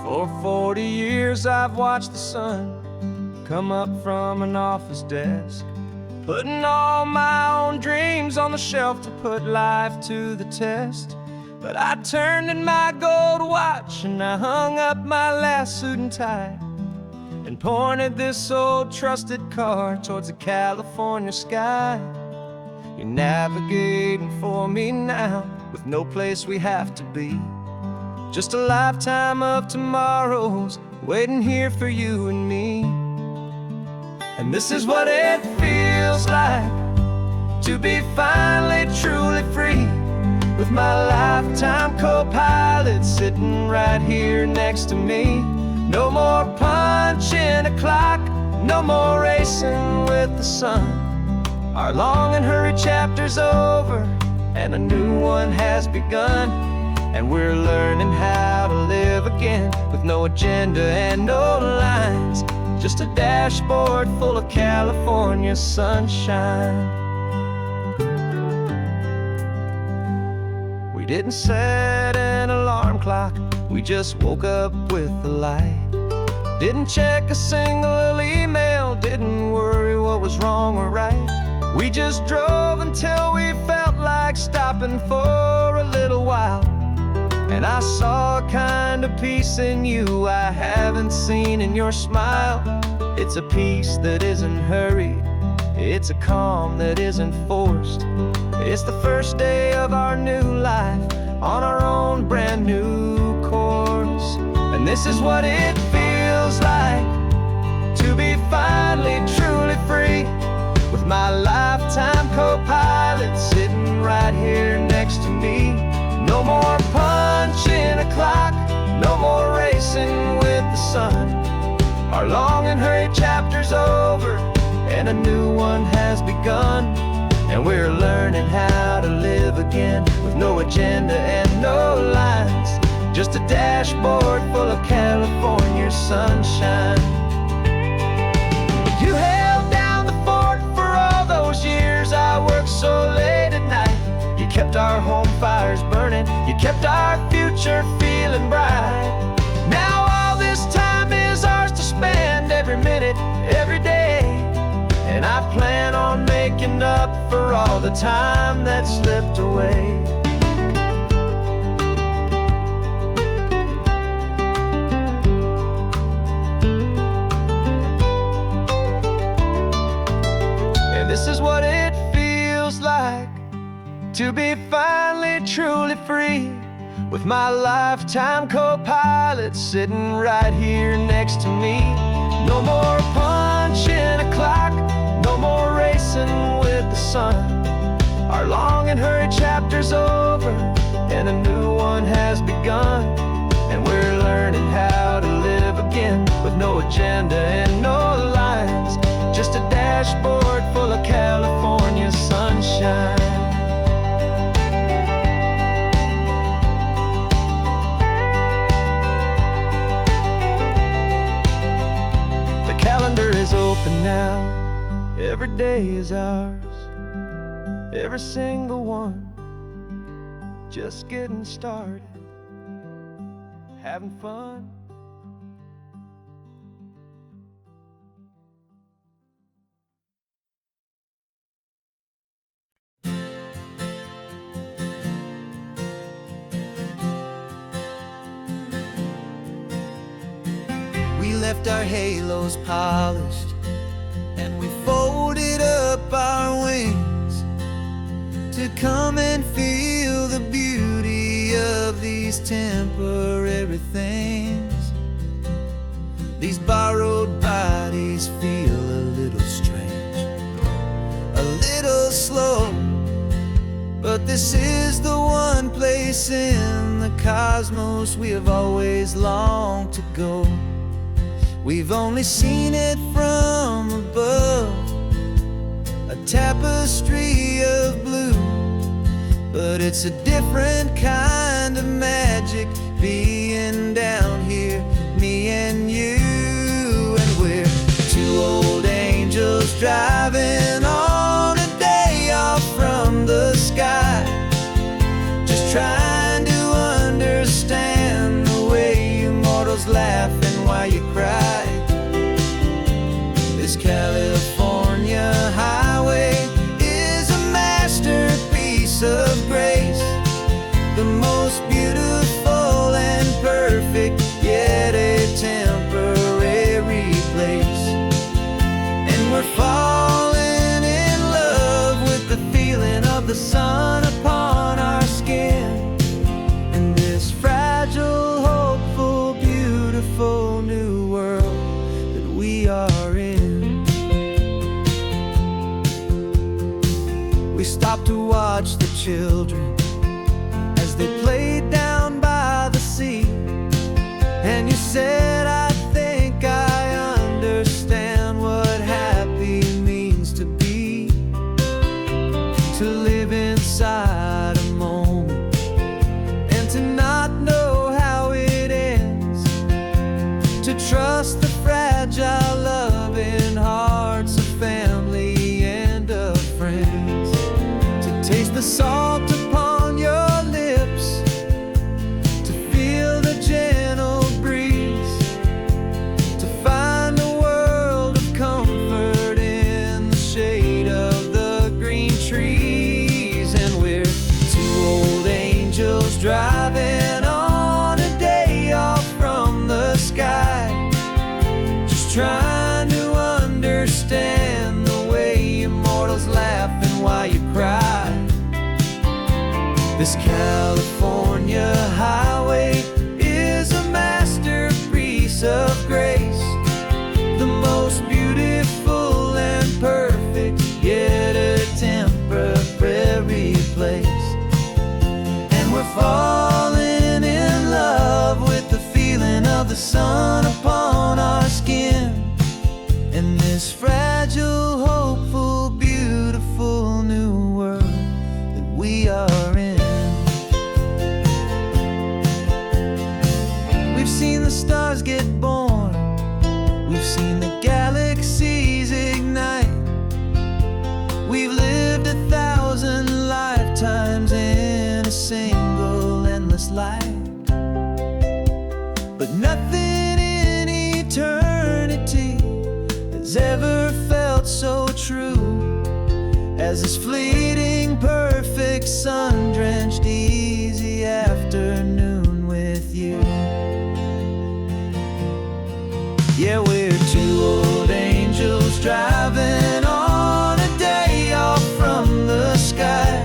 For 40 years I've watched the sun come up from an office desk, putting all my own dreams on the shelf to put life to the test. But I turned in my gold watch and I hung up my last suit and tie, and pointed this old trusted car towards the California sky. You're navigating for me now, with no place we have to be, just a lifetime of tomorrows waiting here for you and me. And this is what it feels like to be finally truly free, with my lifetime co-pilot sitting right here next to me. No more punching a clock, no more racing with the sun. Our long and hurried chapter's over and a new one has begun. And we're learning how to live again, with no agenda and no lines, just a dashboard full of California sunshine. We didn't set an alarm clock, we just woke up with the light. Didn't check a single email, didn't worry what was wrong or right. We just drove until we felt like stopping for a little while. And I saw a kind of peace in you I haven't seen in your smile. It's a peace that isn't hurried, It's a calm that isn't forced. It's the first day of our new life, on our own brand new course. And this is what it feels like to be finally truly free, with my lifetime co-pilot sitting right here next to me. No more punching a clock, no more racing with the sun. Our long and hurried chapter's over, and a new one has begun. And we're learning how to live again, with no agenda and no lines, just a dashboard full of California sunshine. You held down the fort for all those years I worked so late at night. You kept our home fires burning, you kept our future feeling bright. Now all this time is ours to spend, every minute, every day. And I plan on making up for all the time that slipped away. And this is what it feels like to be finally truly free, with my lifetime co-pilot sitting right here next to me. No more punching a clock, no more racing with the sun. Our long and hurried chapter's over, and a new one has begun. And we're learning how to live again, with no agenda and no lines, just a dashboard full of California sunshine. The calendar is open now, every day is ours, every single one, just getting started, having fun. We left our halos polished, and we folded up our wings to come and feel the beauty of these temporary things. These borrowed bodies feel a little strange, a little slow, but this is the one place in the cosmos we have always longed to go. We've only seen it from above, a tapestry of blue, but it's a different kind of magic being down here, me and you. And we're two old angels driving on a day off from the sky, just trying to understand the way you mortals laugh and why you cry. This California highway is a masterpiece of grace, the most beautiful and perfect, yet a temporary place. And we're falling in love with the feeling of the sun upon our skin, and this fragile, hopeful, beautiful new world that we are in. We stopped to watch the children as they played down by the sea, and you said, I think I understand what happy means to be, to live inside a moment and to not know how it ends, to trust the fragile loving hearts of family and of friends, to taste the salt upon your lips, to feel the gentle breeze, to find a world of comfort in the shade of the green trees. And we're two old angels driving on a day off from the sky, just trying to understand the way you This California highway is a masterpiece of grace, the most beautiful and perfect, yet a temporary place. And we're falling in love with the feeling of the sun upon our skin, in this fragile, hopeful, beautiful new world that we are in. We've seen the stars get born, we've seen the galaxies ignite, we've lived 1,000 lifetimes in a single endless life. But nothing in eternity has ever felt so true as this fleeting, perfect, sun-drenched, easy afternoon with you. Yeah, we're two old angels driving on a day off from the sky,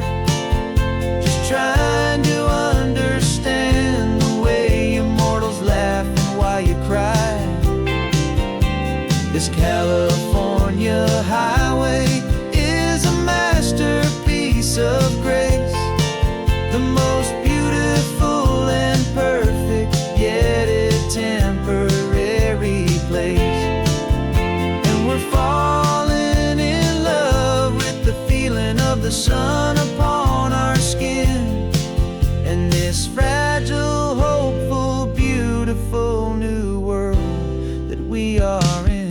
just trying to understand the way you mortals laugh and why you cry. This California highway is a masterpiece of grace, the most beautiful and perfect, yet a temporary place. And we're falling in love with the feeling of the sun upon our skin, and this fragile, hopeful, beautiful new world that we are in.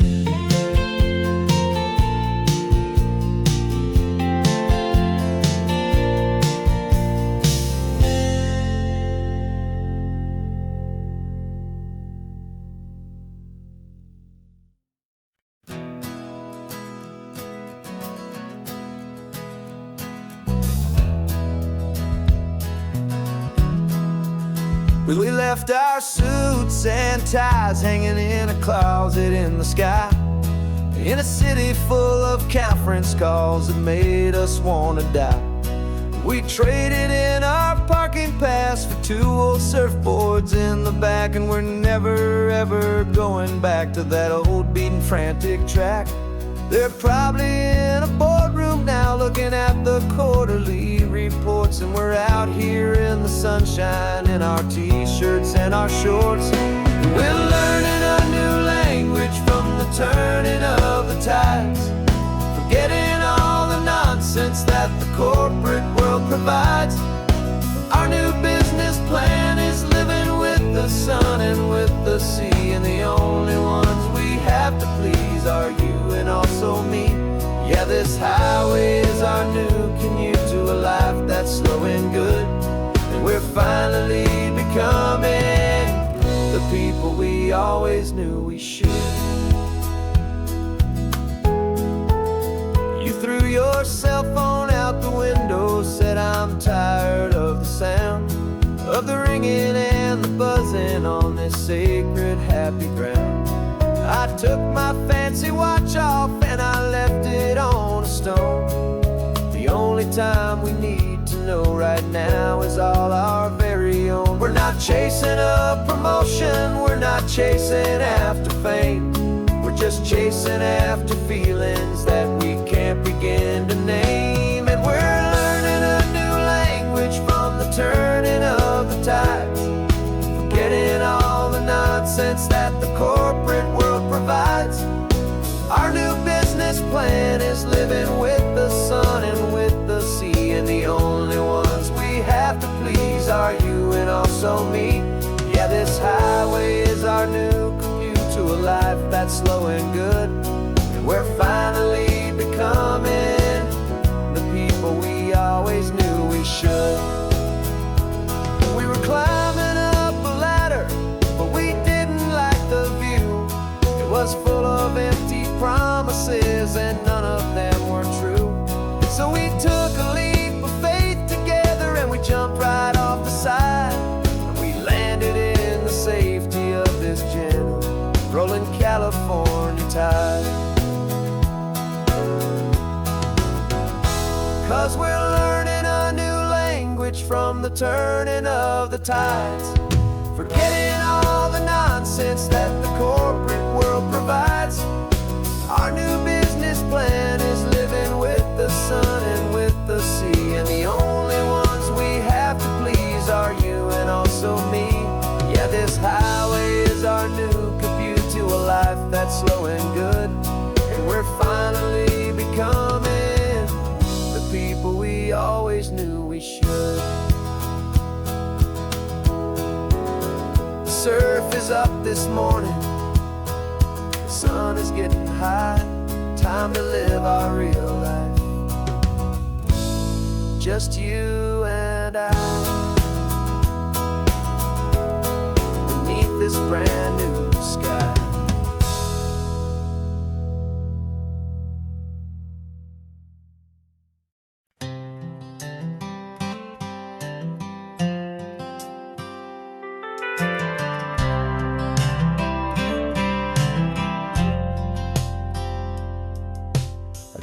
We left our suits and ties hanging in a closet in the sky, in a city full of conference calls that made us want to die. We traded in our parking pass for 2 old surfboards in the back, and we're never ever going back to that old beaten frantic track. They're probably in a boardroom now looking at the quarterly reports, and we're out here in the sunshine in our t-shirts and our shorts. We're learning a new language from the turning of the tides, forgetting all the nonsense that the corporate world provides. Our new business plan is living with the sun and with the sea, and the only ones we have to please are you and also me. Yeah, this highway is our new commute to a life that's slow and good, and we're finally becoming the people we always knew we should. You threw your cell phone out the window, said I'm tired of the sound of the ringing and the buzzing on this sacred happy ground. I took my fancy watch off and I left it on a stone. The only time we need to know right now is all our very own. We're not chasing a promotion, we're not chasing after fame, we're just chasing after feelings that we can't begin to name. And we're learning a new language from the turning of the tides, forgetting all the nonsense that the corporate world provides. Our new business plan is living with the sun and with the sea, and the only ones we have to please are you and also me. Yeah, this highway is our new commute to a life that's slow and good, and we're finally becoming the people we always knew we should. We were climbing up a ladder, but we didn't like the view. It was full of empty promises and none of them were true. So we took a leap of faith together and we jumped right off the side, and we landed in the safety of this gentle rolling California tide. 'Cause we're learning a new language from the turning of the tides. Forgetting all the nonsense that the corporate world provides. Our new business plan is living with the sun and with the sea, and the only ones we have to please are you and also me. Yeah, this highway is our new commute to a life that's slow and good, and we're finally becoming the people we always knew we should. The surf is up this morning, the sun is getting high. Time to live our real life, just you and I, beneath this brand new sky.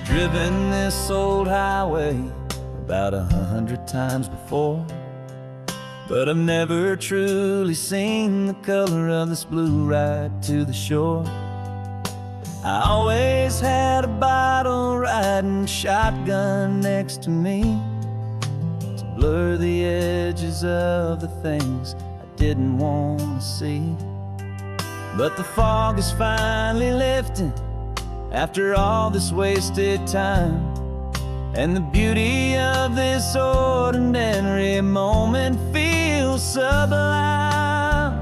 Driven this old highway about 100 times before, but I've never truly seen the color of this blue right to the shore. I always had a bottle riding shotgun next to me to blur the edges of the things I didn't want to see. But the fog is finally lifting after all this wasted time, and the beauty of this ordinary moment feels sublime.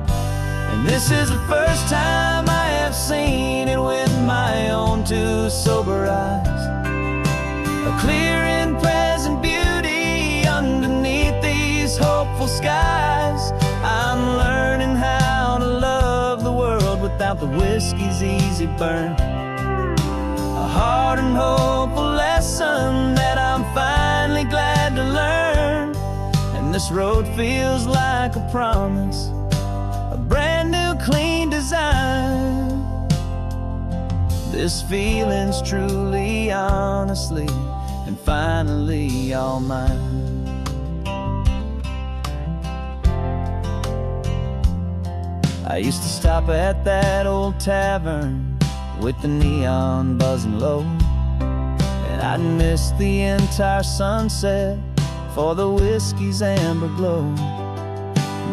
And this is the first time I have seen it with my own two sober eyes, a clear and present beauty underneath these hopeful skies. I'm learning how to love the world without the whiskey's easy burn, a hard and hopeful lesson that I'm finally glad to learn. And this road feels like a promise, a brand new clean design. This feeling's truly, honestly, and finally all mine. I used to stop at that old tavern with the neon buzzing low, and I'd miss the entire sunset for the whiskey's amber glow.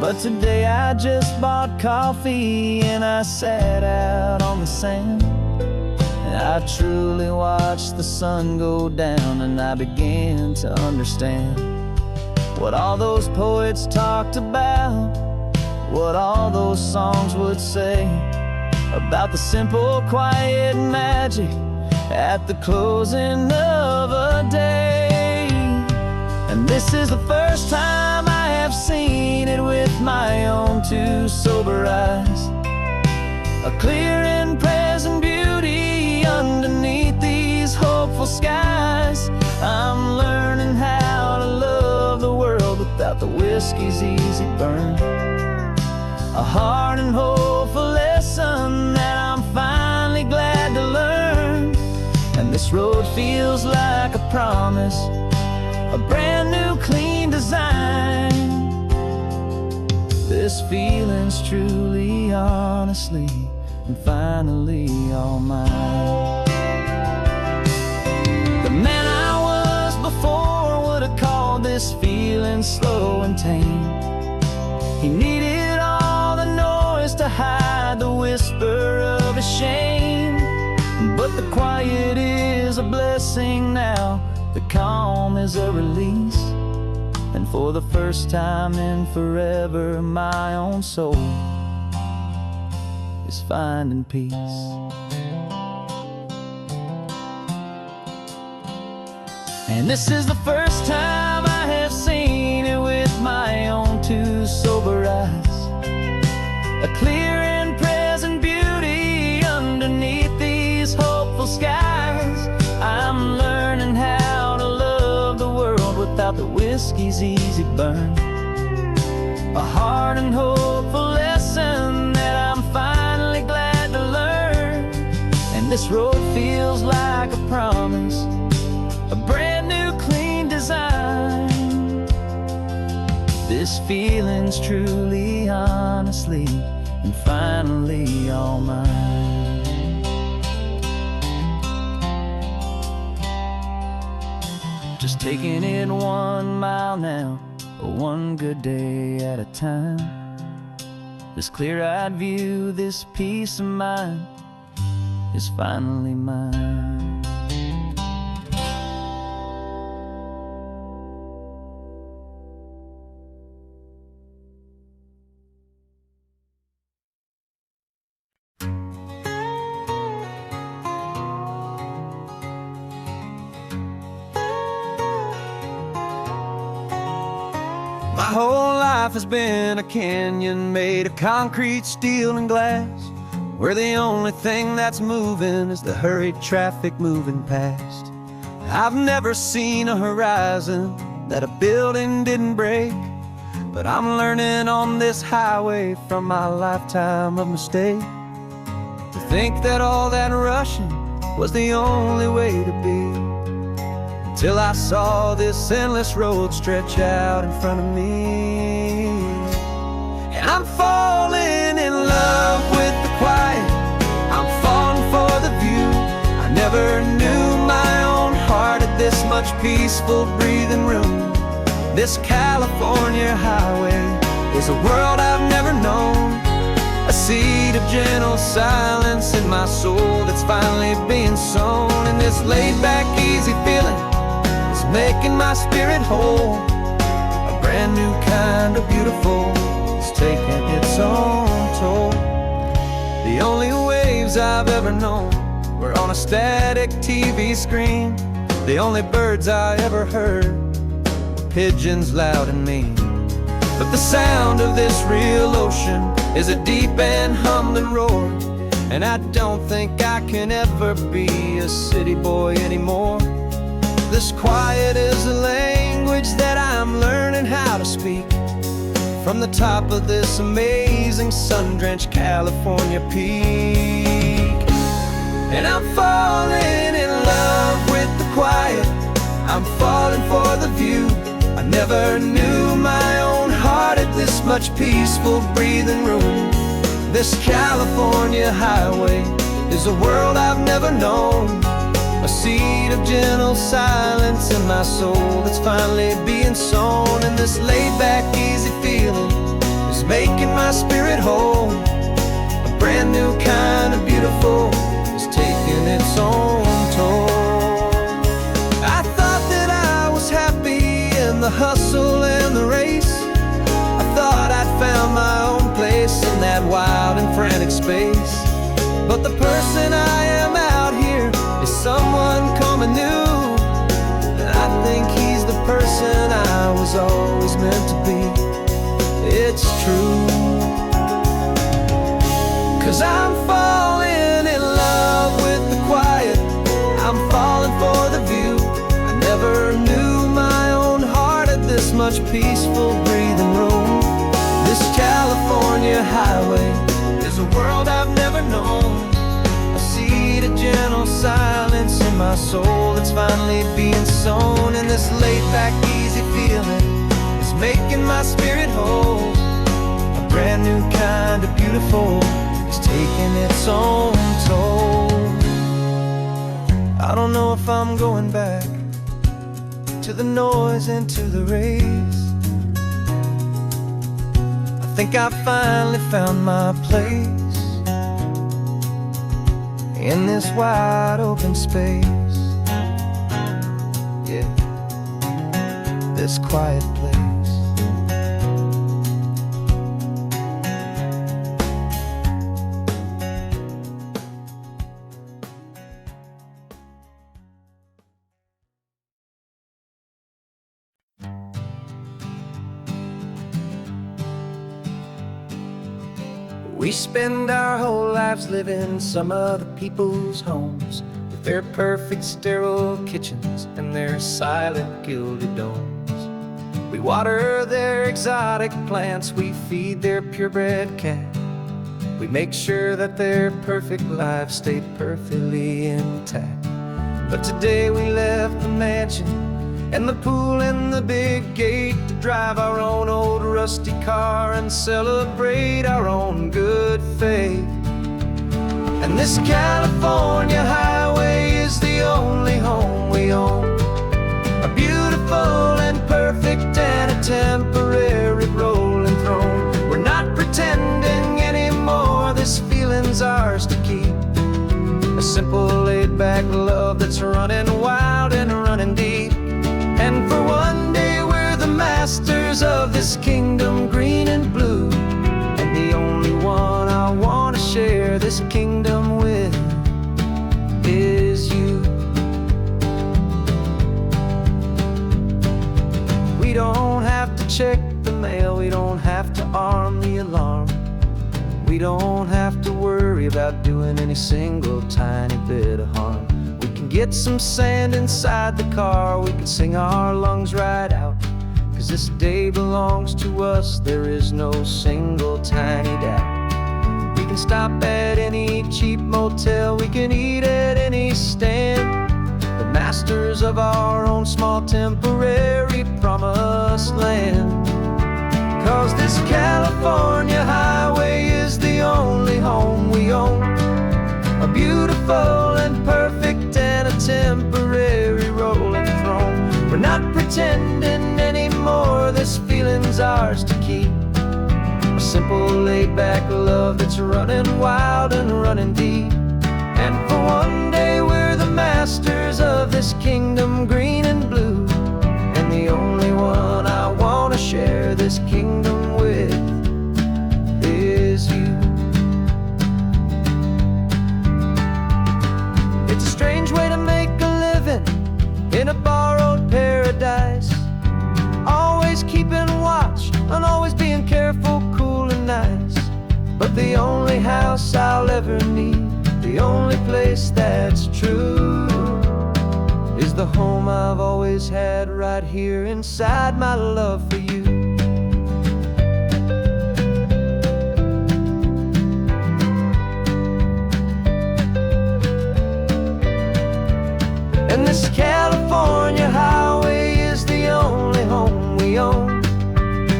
But today I just bought coffee and I sat out on the sand, and I truly watched the sun go down, and I began to understand what all those poets talked about, what all those songs would say about the simple, quiet magic at the closing of a day. And this is the first time I have seen it with my own two sober eyes, a clear and present beauty underneath these hopeful skies. I'm learning how to love the world without the whiskey's easy burn, a hard and hopeful lesson that I'm finally glad to learn. And this road feels like a promise, a brand new clean design. This feeling's truly, honestly, and finally all mine. The man I was before would have called this feeling slow and tame. He needed all the noise to hide the whisper of his shame. But the quiet is a blessing now, the calm is a release, and for the first time in forever my own soul is finding peace. And this is the first time I have seen it with my own two sober eyes, a clear and present beauty underneath these hopeful skies. I'm learning how to love the world without the whiskey's easy burn, a hard and hopeful lesson that I'm finally glad to learn. And this road feels like a promise, a brand new clean design. This feeling's truly, honestly, and finally all mine. Just taking it 1 mile now, one good day at a time. This clear-eyed view, this peace of mind is finally mine. My whole life has been a canyon made of concrete, steel, and glass, where the only thing that's moving is the hurried traffic moving past. I've never seen a horizon that a building didn't break, but I'm learning on this highway from my lifetime of mistakes to think that all that rushing was the only way to be. Till I saw this endless road stretch out in front of me. And I'm falling in love with the quiet, I'm falling for the view. I never knew my own heart had this much peaceful breathing room. This California highway is a world I've never known, a seed of gentle silence in my soul that's finally being sown. And this laid-back, easy feeling making my spirit whole. A brand new kind of beautiful is taking its own toll. The only waves I've ever known were on a static TV screen. The only birds I ever heard were pigeons loud and mean. But the sound of this real ocean is a deep and humbling roar, and I don't think I can ever be a city boy anymore. This quiet is a language that I'm learning how to speak from the top of this amazing sun-drenched California peak. And I'm falling in love with the quiet, I'm falling for the view. I never knew my own heart had this much peaceful breathing room. This California highway is a world I've never known, a seed of gentle silence in my soul that's finally being sown. And this laid-back, easy feeling is making my spirit whole. A brand new kind of beautiful is taking its own toll. I thought that I was happy in the hustle and the race. I thought I'd found my own place in that wild and frantic space. But the person I am out here is someone coming new, and I think he's the person I was always meant to be. It's true, 'cause I'm falling in love with the quiet, I'm falling for the view. I never knew my own heart had this much peaceful breathing room. This California highway is a world I've never known, a seed of gentle silence in my soul that's finally being sown. And this laid-back, easy feeling is making my spirit whole. A brand new kind of beautiful is taking its own toll. I don't know if I'm going back to the noise and to the race. I think I finally found my place in this wide open space, yeah, this quiet place. We spend our whole lives living some other people's homes, with their perfect sterile kitchens and their silent gilded domes. We water their exotic plants, we feed their purebred cat. We make sure that their perfect lives stay perfectly intact. But today we left the mansion and the pool and the big gate to drive our own old rusty car and celebrate our own good faith. And this California highway is the only home we own, a beautiful and perfect and a temporary rolling throne. We're not pretending anymore, this feeling's ours to keep, a simple laid-back love that's running wild and running deep. And for one day we're the masters of this kingdom green and blue, and the only one I want to share this kingdom with is you. We don't have to check the mail, we don't have to arm the alarm, we don't have to worry about doing any single tiny bit of harm. We can get some sand inside the car, we can sing our lungs right out, 'cause this day belongs to us, there is no single tiny doubt. We can stop at any cheap motel, we can eat at any stand, the masters of our own small temporary promised land. 'Cause this California highway is the only home we own, a beautiful and perfect and a temporary rolling throne. We're not pretending anymore, this feeling's ours to keep, a simple laid-back love that's running wild and running deep. And for one day we're the masters of this kingdom green and blue, and the only one I want to share this kingdom with is you. It's a strange way to make a living in a borrowed paradise, always keeping watch and always being careful, cool and nice. But the only house I'll ever need, the only place that's true, is the home I've always had right here inside my love for you. And this California highway is the only home we own,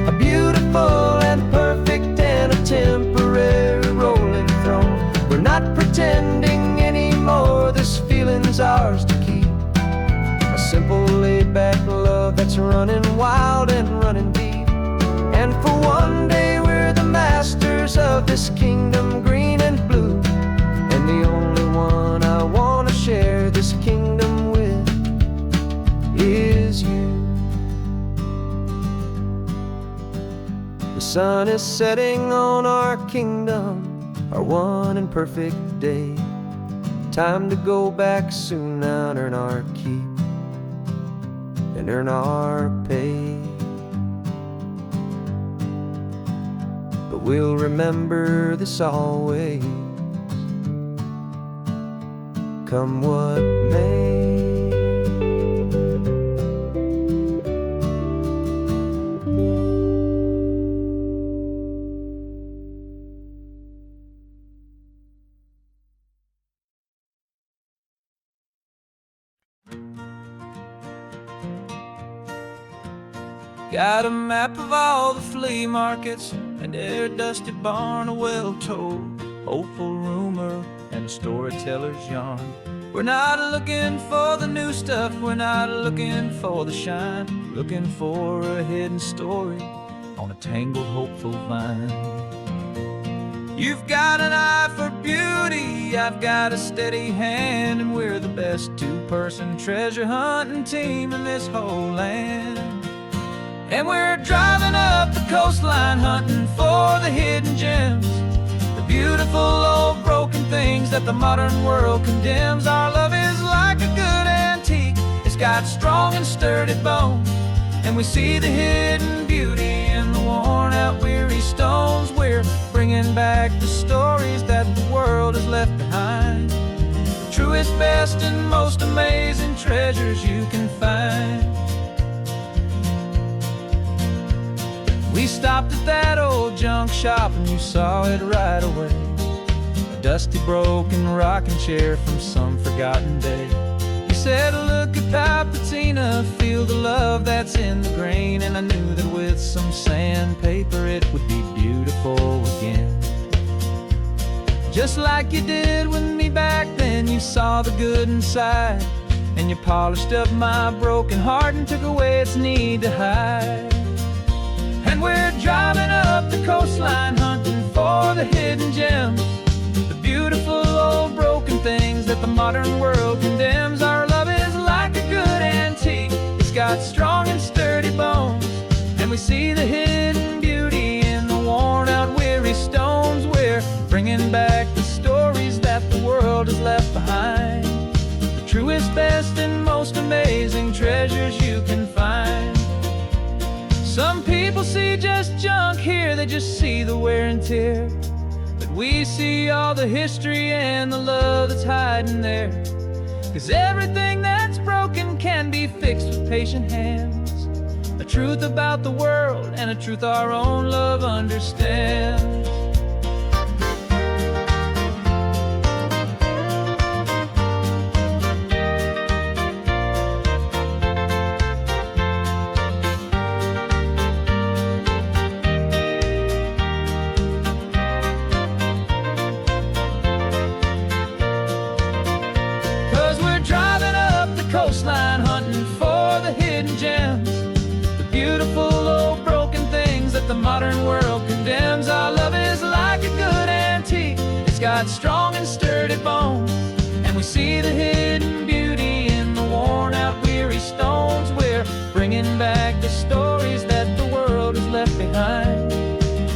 a beautiful and perfect and a temporary rolling throne. We're not pretending anymore, this feeling's ours to keep, a simple laid-back love that's running wild and running deep. And for one day we're the masters of this kingdom green and blue, and the only one I want to share this kingdom with is you. The sun is setting on our kingdom, our one and perfect day. Time to go back soon now and earn our keep and earn our pay. But we'll remember this always, come what may. Got a map of all the flea markets and every dusty barn, a well-told hopeful rumor and a storyteller's yarn. We're not looking for the new stuff, we're not looking for the shine, looking for a hidden story on a tangled hopeful vine. You've got an eye for beauty, I've got a steady hand, and we're the best two-person treasure hunting team in this whole land. And we're driving up the coastline hunting for the hidden gems, the beautiful old broken things that the modern world condemns. Our love is like a good antique, it's got strong and sturdy bones, and we see the hidden beauty in the worn out weary stones. We're bringing back the stories that the world has left behind, the truest, best and most amazing treasures you can find. We stopped at that old junk shop and you saw it right away, a dusty broken rocking chair from some forgotten day. You said, look at Papatina, feel the love that's in the grain. And I knew that with some sandpaper it would be beautiful again. Just like you did with me back then, you saw the good inside, and you polished up my broken heart and took away its need to hide. And we're driving up the coastline, hunting for the hidden gems, the beautiful old broken things that the modern world condemns. Our love is like a good antique, it's got strong and sturdy bones, and we see the hidden beauty in the worn out weary stones. We're bringing back the stories that the world has left behind, the truest, best, and most amazing treasures you can find. Some people see just junk here, they just see the wear and tear, but we see all the history and the love that's hiding there. 'Cause everything that's broken can be fixed with patient hands, a truth about the world and a truth our own love understands. 'Cause we're driving up the coastline, hunting for the hidden gems, the beautiful old broken things that the modern world condemns. Our love is like a good antique, it's got strong and sturdy bones, and we see the hidden beauty in the worn out weary stones. We're bringing back the stories that the world has left behind,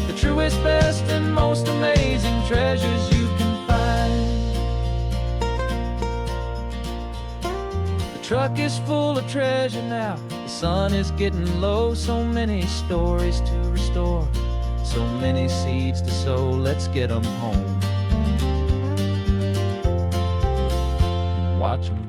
the truest, best, and most amazing treasures you can find. The truck is full of treasure now, the sun is getting low. So many stories to restore, so many seeds to sow. Let's get them home, watch them